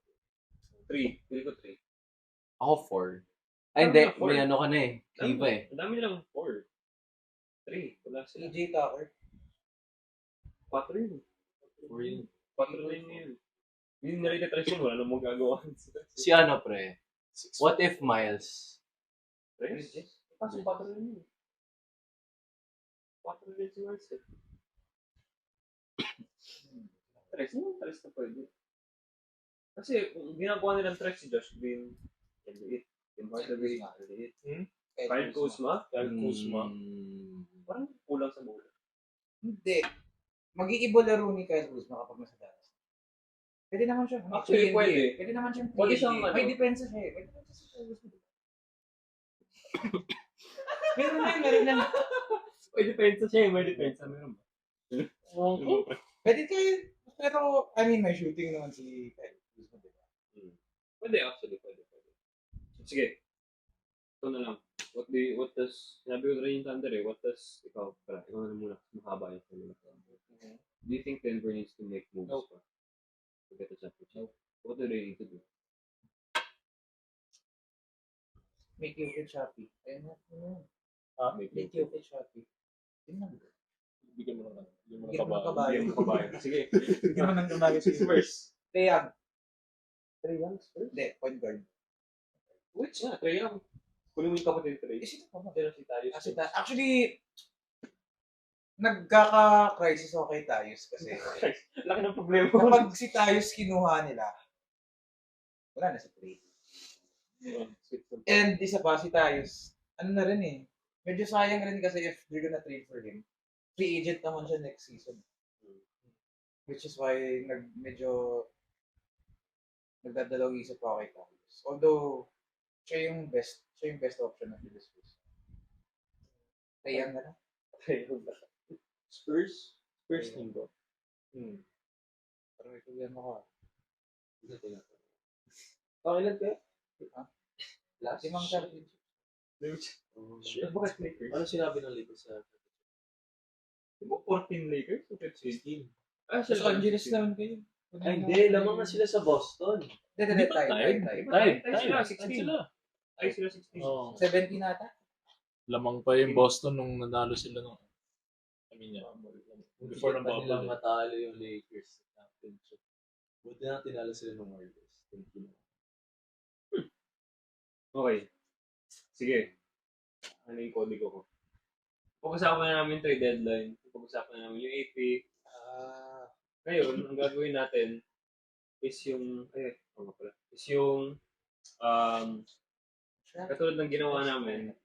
3. Pili ko 3.
Ako 4. Ay, hindi.
Four.
May ano ka na eh. Iba eh.
Ang dami nilang 4. 3. Wala sila.
PJ Tucker.
4 yun.
4 yun.
4 na yun. Yung narita-trash yun, wala nang magagawa.
Si ano, pre? What if Miles?
Tres? Kaso 4 na yun. 4 na yun si Miles eh. Tres na pwede. Kasi ginagawa nilang tres si Josh Green, maliit. Yung Hardaway, maliit. Kyle Kuzma, parang kulang sa bola.
Hindi. Mag-iibo laro ni Kyle Kuzma kapag nasa Dallas. Pwede naman siya.
Actually, pwede.
Pwede naman siya.
Pwede siyang ano.
May depensa siya eh. May depensa si Kyle Kuzma. Meron na.
May depensa siya, may depensa. Meron ba?
Pwede kayo. Pero, I mean, may shooting naman si Kyle Kuzma, diba?
Pwede actually, pwede. Sige. Ito na lang. What does, sinabi ko rin yung Thunder eh, ikaw na muna, mahaba yung kanila. Do you think Denver needs to make moves to get a championship? What do they need to do?
Make you feel happy. Ayun na.
Make
Make you feel happy. Yun lang.
Bigyan mo ng
Bigyan mo ng
kabayo.
Bigyan mo kabayan. Sige.
Bigyan mo ng kabayo si
Spurs.
Trae Young.
Trae Young, Spurs?
Hindi, point guard.
Which nga, Trae Young. Kunin mo yung kapatid Trae.
Sino pa ba?
Pero si Tyus.
Actually, nagkaka-crisis ako kay Tyus kasi
Laki ng problema.
kapag si Tyus kinuha nila, wala na si Trae. And isa pa, si Tyus, ano na rin eh, medyo sayang rin kasi if they're gonna trade for him, free agent naman siya next season. Which is why medyo nagdadalawang isip ako kay Tyus. Although, siya yung best option ng Phillies. Trae Young na lang.
Spurs team ko.
Parang may problema ko.
Ilan kayo?
Last? Limang championship.
Bakit Lakers?
Ano sinabi ng Lakers sa
Di ba 14 Lakers? O 15?
Los Angeles naman kayo.
Ay, hindi. Lamang na sila sa Boston.
Hindi,
Tayo
Sila, 16.
sila.
Ay, sila 16.
Oh.
17 nata.
Lamang pa yung Boston nung nanalo sila nung before ng
Hindi pa nilang
bubble.
matalo yung Lakers sa championship. Buti na tinalo sila ng Warriors. Thank you.
Okay. Sige. Ano yung kodigo ko? Pag-usapan na namin trade deadline. Pag-usapan na namin yung AP. Ngayon, ang gagawin natin is yung katulad ng ginawa namin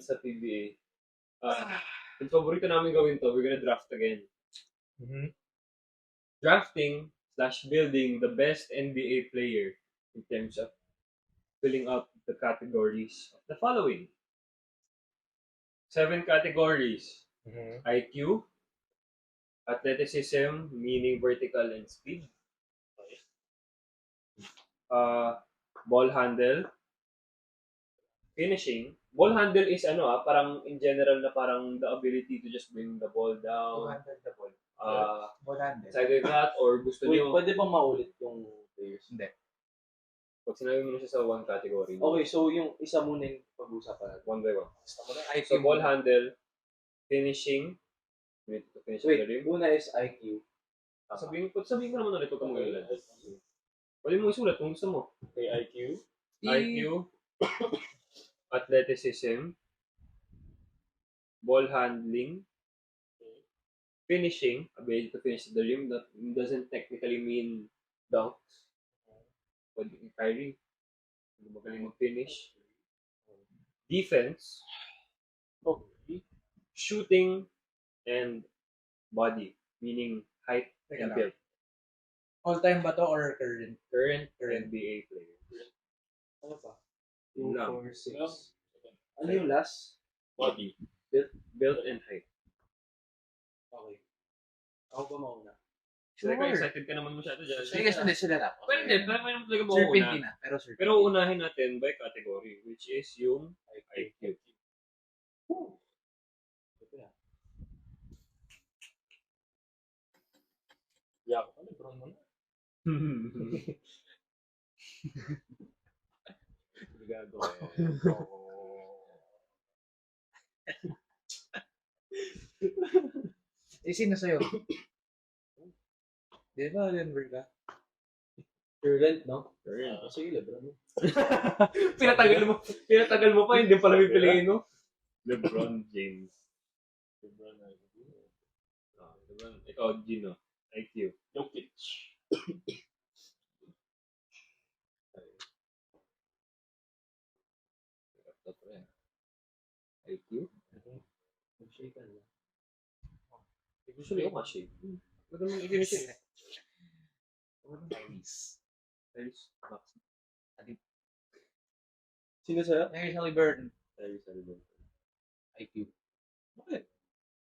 sa PBA. Yung paborito namin gawin to, we're gonna draft again. Drafting / building the best NBA player in terms of filling up the categories of the following. 7 categories. IQ, athleticism, meaning vertical and speed. Ball handle, finishing. Ball handle is parang in general na parang the ability to just bring the ball down. It's either that or gusto
Wait,
niyo.
pwede bang maulit yung players?
Hindi.
Pag sinabi mo na siya sa one category.
Okay, so yung isa muna yung pag-uusapan natin.
One by one.
IQ
So ball handle, finishing. You need to finish the
Wait,
rim.
una is IQ.
Sabihin ko naman ulit ito mo ilan. Pwede mo isulat kung gusto mo.
Okay, IQ.
IQ, athleticism, ball handling, finishing, ability to finish the rim. That doesn't technically mean dunks. Pwede yung Kyrie. Magaling mag-finish. Defense, shooting, and body, meaning height and
Teka lang.
build.
All-time ba to or current?
Current NBA player.
Ano pa?
Yun lang.
2, 4, 6. Ano yung last?
Body.
Build and height.
Okay. Ako ba mauna?
Sure. Excited ka naman masyado dyan.
Sige, sila lang.
Pero hindi, pero may talaga mo
Certainty
una.
na. Pero certainty.
Pero unahin natin by category, which is yung IQ.
Yeah, LeBron mo na.
Gago.
Sino sa'yo? Di ba, Denver ka?
Current, no?
Sige, Lebron.
Pinatagal mo pa, hindi pala pipiliin mo.
LeBron James.
Lebron.
Lebron. Ikaw, Gino. IQ.
Jokic.
IQ? Shake ka na. Gusto niyo ma-shake. Ba't naman i-shake? Tyrese.
Sino sa'yo?
Tyrese Halliburton.
Tyrese Halliburton.
IQ. Bakit?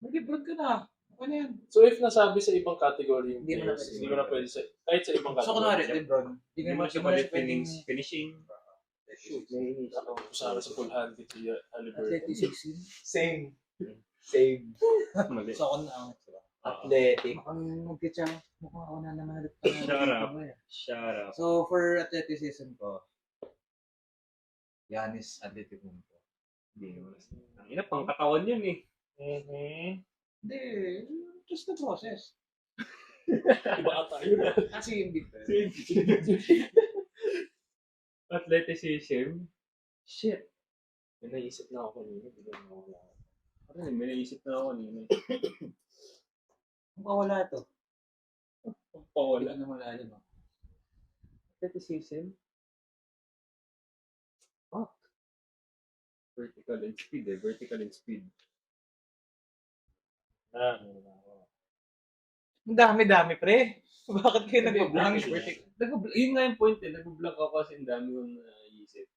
May Lebron ka na. Ano yan?
So if nasabi sa ibang category yung
Hindi mo na
players,
pwede.
hindi mo na pwede sa, kahit sa ibang
So, kunwari,
category.
Lebron. Hindi
Hindi
naman
mo siya
siya
pwede
pwedeng
finishing.
Kasama sa full hand si Halliburton.
athleticism.
Same.
Mali.
So, ako na.
Athletic.
Mukhang mag-kitsa. Mukhang ako na naman ulit.
Shut up.
So, for athleticism ko, Giannis Antetokounmpo.
Hindi naman. Ang ina, pang katawan yun eh.
Hindi, just the process.
Iba ata yun.
Kasi yung big man.
Athleticism. Shit.
May naisip na ako kanina. Hindi na nawala.
Parang may naisip na ako kanina.
Mawala to.
Pawala.
Wala na malalim.
Athleticism. Fuck. Vertical and speed eh. Vertical and speed.
Ang dami-dami, pre. Bakit kayo nag-blank?
Yun nga yung point eh. Nag-block ako kasi ang dami kong naisip.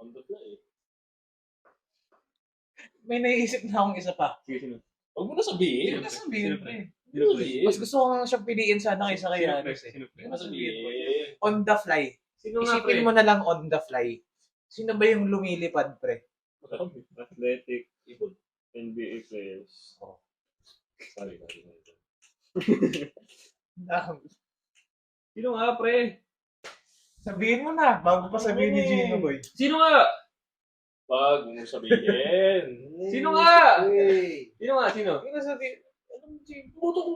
On the fly.
May naisip na akong isa pa.
Sige, sino?
Huwag mo na sabihin.
Hindi ko na sabihin, pre.
Sabihin.
Mas gusto ko nga siyang piliin sana kaysa kay Giannis.
Sino?
Huwag mo sabihin.
On the fly.
Sino nga pre?
Isipin mo na lang on the fly. Sino ba yung lumilipad, pre?
Athletic. NBA players.
Oh.
Sorry.
Dami.
Sino nga pre?
Sabihin mo na, bago pa sabihin ni Gino, boy.
Sino nga?
Wag mo sabihin.
Sino nga?
Hey.
Sino nga? Sino?
Hindi na sabihin. Alam mo, Gino.
Puto ko.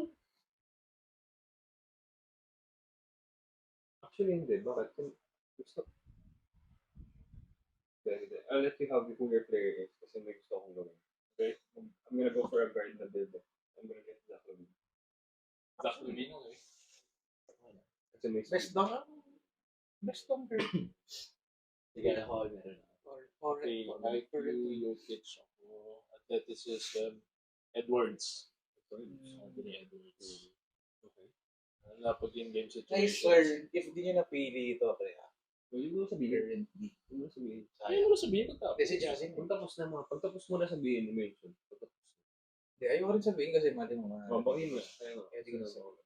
Actually hindi. Bakit? Gusto. Hindi. I'll let you have who your player is kasi may gusto akong gawin. Okay? I'm gonna go for a guard na build. I'm gonna get Zach Levine.
Zach Levine, okay.
Kasi may
Best dong. Best dong, girl.
Sige, ako meron.
Okay, IQ, Jokic, ako, athleticism, Edwards. Anthony Edwards. Okay. Napag in-game
I
situations.
swear, if di nyo napili ito, pre, ha?
Huwag mo sabihin. Huwag mo sabihin.
Ayaw mo na sabihin ko tapos.
Kasi Justin,
Pagtapos mo na sabihin, i-mention.
hindi, ayoko rin sabihin kasi mali mo nga.
Babakin mo. Kaya nga.
Kaya di ko nasabi.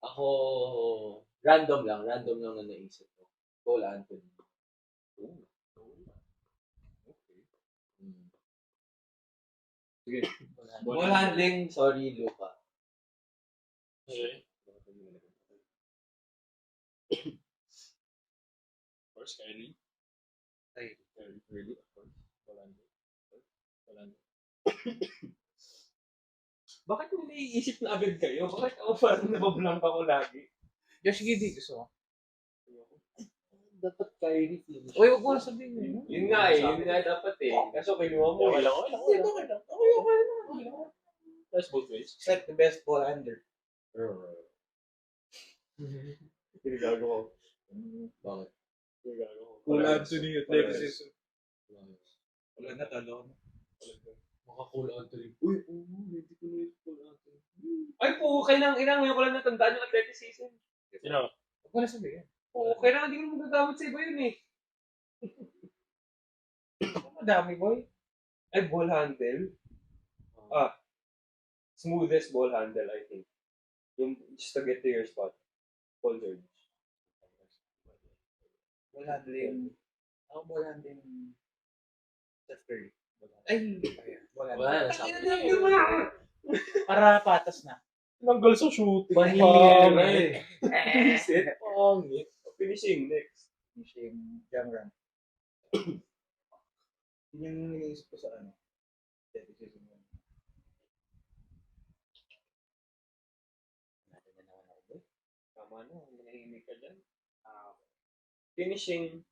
Ako, random lang na naisip ko. Cole Anthony.
Sige.
Ball handling, sorry, Luka.
Okay. Of course, Kyrie.
Kyrie, really, of course.
Walang.
Bakit mo naiisip na agad kayo? Bakit ako parang nabablank ako lagi?
Josh Giddey, gusto ko.
Dapat Kyrie finish.
Uy, huwag mo na sabihin eh.
Yun nga dapat eh. Kaso kinuha mo eh.
Okay.
That's both ways.
It's like the best ball handler.
Pinigago ko.
Bakit?
Pinigago ko.
Cole Anthony, athleticism. Wala na, talo.
Maka-Cole Anthony.
Uy, hindi ko na yung Cole Anthony. Ay po, kailangan ngayon ko lang natandaan yung athleticism.
Sino?
Huwag mo na sabihin.
Oo, kailangan hindi ko na magagamit sa iba yun eh.
Madami, boy.
Ay, ball handle. Smoothest ball handle, I think. Yung just to get to your spot. Paul George.
Ball handling. Ako ball handling. Steph Curry. Ay, ball
Wala
handling.
na.
Para patas na.
Tinanggal sa shooting.
Mahirap.
Visit.
Pangit.
Finishing next.
Finishing jam run. Yun yung iniisip ko sa ano. Athleticism.
Tama na, nanahimik ka dyan. Finishing.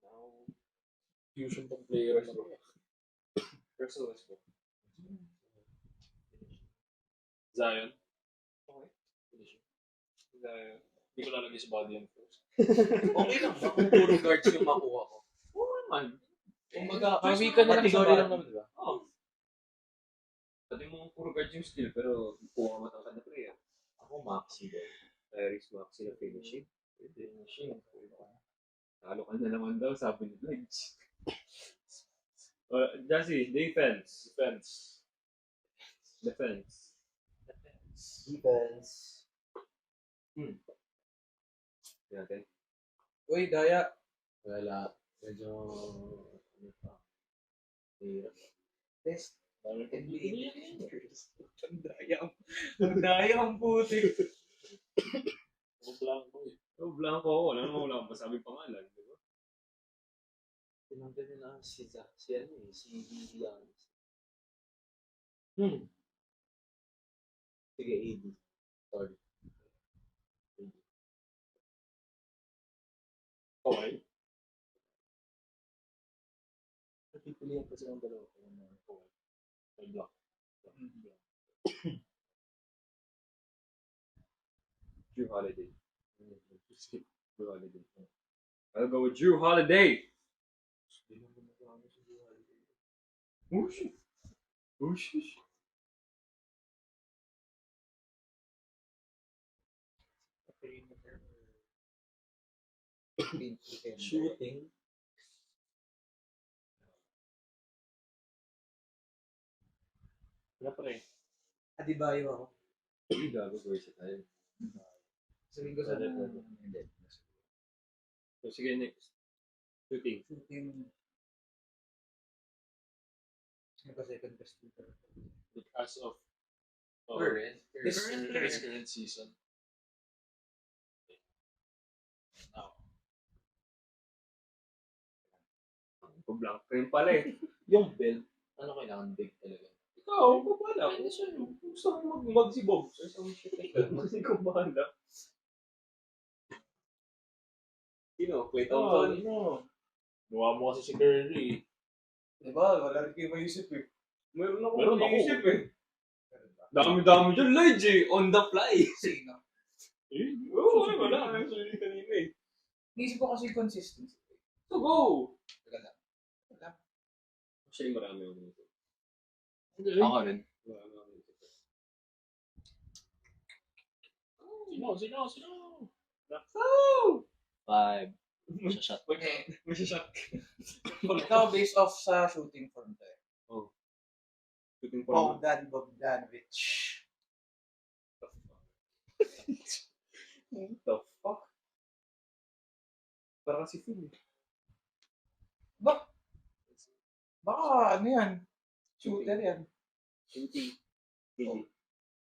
Now,
Fusion pang player na ba?
Russell Westbrook.
Zion.
Okay.
Zion. Hindi ko lalagay sa body yan first.
Okay lang ba kung puro guards yung makuha ko?
Oo naman.
Kumbaga,
Kawi ka na lang sa
category lang
body.
naman, di ba?
Oo. Pati mo puro guard yung skill, pero kuha matangkad na player.
Ako, maxi boy.
Tyrese Maxey na finishing.
Finishing.
Talo ka na naman daw, sabi ni Laij. Jassy, defense. Defense.
Defense.
Natin.
Uy, Daya.
Wala. Medyo, ano pa? Hirap.
Test.
NBA.
Ang Daya ang putik.
Blanco eh.
Blanco ako. Wala akong masabing pangalan. Di ba?
Tinanggal nila si Young. Sige, 80. Sorry.
Okay.
Napipilihan ko silang dalawa.
May block.
Drew Holiday. Drew Holiday. I'll go with Drew Holiday. Whoosh.
Shooting.
Wala pa rin.
Adibayo ako.
Gago, versatile.
Sabihin ko sa
So, sige, next. Shooting.
Sino ba second best shooter?
As of
This
current season. Now,
Blanco rin pala eh.
Yung belt, ano kailangan big talaga?
Ikaw, bahala. Gusto mo magsibog or some shit like that. Kasi kung bahala. Sino? Clay Thompson?
Gawa mo kasi si Curry.
Diba? Wala rin kayo maisip eh.
Meron
Meron ako.
naisip eh. Dami-dami dyan, Laij eh. On the fly.
Sino?
Oo, wala. Actually, kanina eh.
Naisip ko kasi consistency.
So go!
Wala.
Actually, marami ako nito.
Ako rin.
Marami ako nito.
Sino?
Oh!
5. Shot.
Masyashot.
Ito, based off sa shooting form tayo.
Shooting for
Bogdanovic.
What the fuck? Parang si Phil eh.
Baka ano yan? Shooter yan.
Shooting.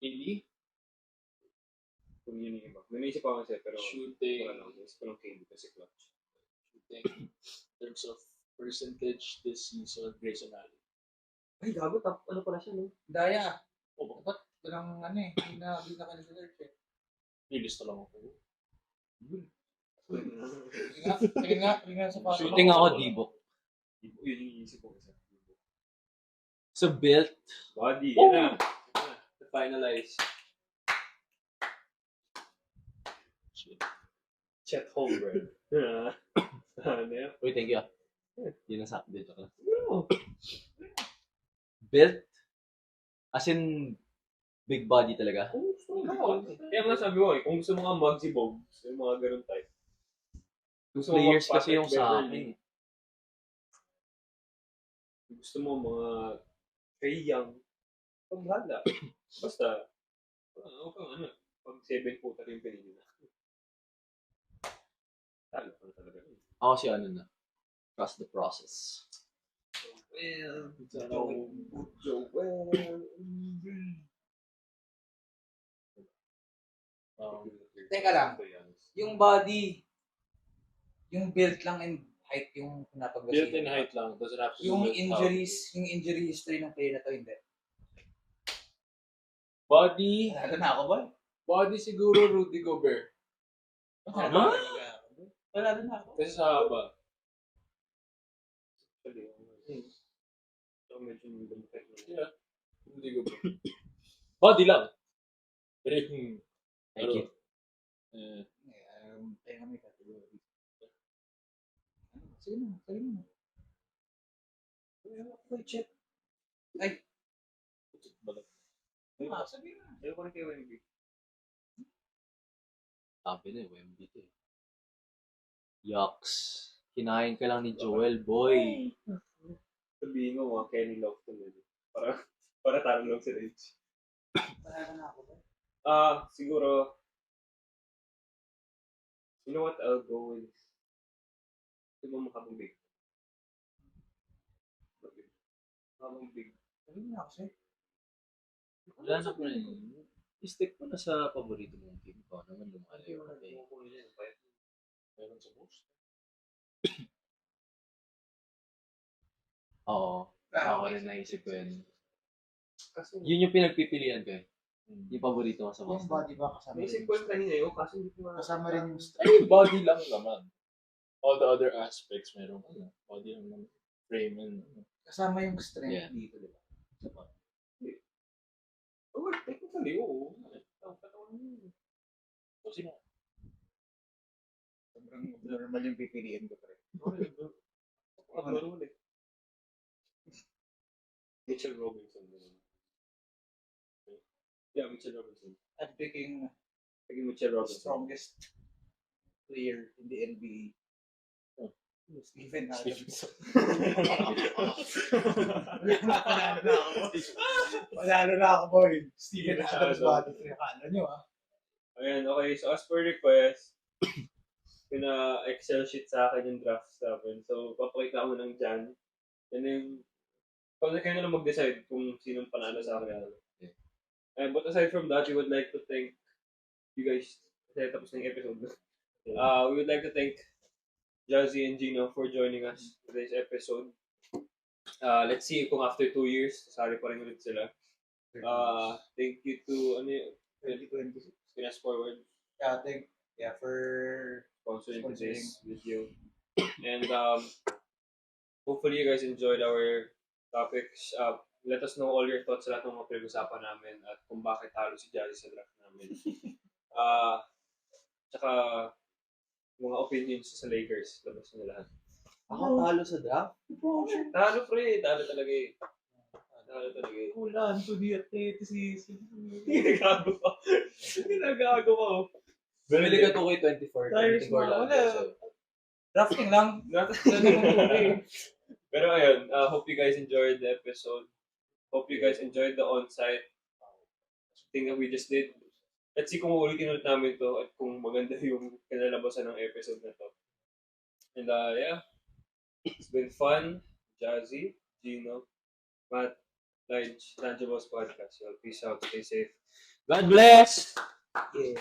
Hindi.
Kung yun yung iba. May naisip ako kasi pero
Shooting.
wala lang. Naisip ko lang KD kasi clutch.
Shooting. In terms of percentage this season, Grayson Allen.
Ay, gago. Ano pala siya, no?
Daya.
Oo.
Dapat walang ano eh. Hindi na consider eh.
Nilista lang ako.
Tingin nga sa parang.
Shooting ako, Dibo.
Yun yung iisip ko kasi.
So, built.
Body. Yan na. To finalize. Chet Holmgren. Ano yan?
Uy, thank you. Yun ang sa dito ka.
Ano?
Built? As in, big body talaga.
Kaya nga sabi ko eh, kung gusto mo nga magsibog, yung mga ganun type. Gusto mo
Players
mag-Patrick
kasi yung sa
Beverley.
akin.
Gusto mo mga Trae Young. Paghala. Basta, huwag kang ano, pag 7-footer yung pinili na. Talo ka na talaga.
Ako si ano na. Trust the process.
Teka lang. Yung body, yung build lang and height yung pinapag-basihan.
Built in height lang. Doesn't have to
Yung
do with
injury history ng player na to, hindi.
Body.
Nalo na ako ba?
Body siguro Rudy Gobert.
Ano? Wala rin ako.
Kasi sa haba.
So, medyo lumipit na.
Yeah. Rudy Gobert. Body lang. Pero yung...
Thank you.
Kaya kami category. Sige na. Wait, shit. Ay, sabi na.
Ayaw ko rin kay Wemby.
Sabi na Wemby to eh. Yucks. Kinain ka lang ni Joel, boy.
Sabihin mo, mga Kenny Lofton na din. Para talo lang si Rage.
Panalo na ako ba?
Siguro, you know what, I'll go with, siguro makabubig. Makabubig.
Sabi na ako sa'yo.
Wala na po rin. I-stick mo na sa paborito mong team ko. Naman lumalayo ka eh.
Meron sa post.
Oo. Ako rin naisip ko yun.
Kasi,
Yun yung pinagpipilian ko eh. Yung paborito ko sa
Yung
Boston.
body ba kasama
naisip
rin?
ko yung kanina yun, kasi hindi ko
Kasama rin yung
Ay, body lang naman. All the other aspects meron body lang naman. Frame and
kasama yung strength
Yeah.
dito, di ba?
Oh, technically, oo. Katawan yun.
sino?
Sobrang normal yung pipiliin ko, pre.
Ano ulit? Mitchell Robinson. Yeah, Mitchell Robinson.
I'm picking
Mitchell
the
Robinson.
strongest player in the NBA. Steven Adams. Panalo na ako, boy. Steven Adams body. Akala nyo, ah.
Ayan, okay. So, as per request, pina-excel sheet sa akin yung draft namin. So, papakita ko ng Jan. And then, kung kayo na lang mag-decide kung sinong panalo sa akin.
Yeah.
But aside from that, we would like to thank you guys. Kasi tapos na yung episode. We would like to thank Jazzy and Gino for joining us for today's episode. Let's see kung after 2 years, sasali pa rin ulit sila. Thank you to,
2026.
Pinas Forward,
For
sponsoring today's video. And hopefully you guys enjoyed our topics. Let us know all your thoughts sa lahat ng mga pinag-usapan namin at kung bakit talo si Jazzy sa draft namin. Tsaka mga opinions sa Lakers, labas na lahat.
Ako talo sa draft?
Talo pre, talo talaga eh. Talo talaga eh.
Ulan to the athleticism.
Ginagago ko. Ginagago ko.
Bumili ka 2K24.
Tires
24
mo,
lang.
wala.
So,
Drafting lang.
Pero ayun, hope you guys enjoyed the episode. Hope you guys enjoyed the on-site thing that we just did. Let's see kung ulitin ulit namin to at kung maganda yung kinalabasan ng episode na to. And yeah, it's been fun. Jazzy, Gino, Matt, Laij, Intangibles Podcast. So, peace out, stay safe.
God bless!
Yeah.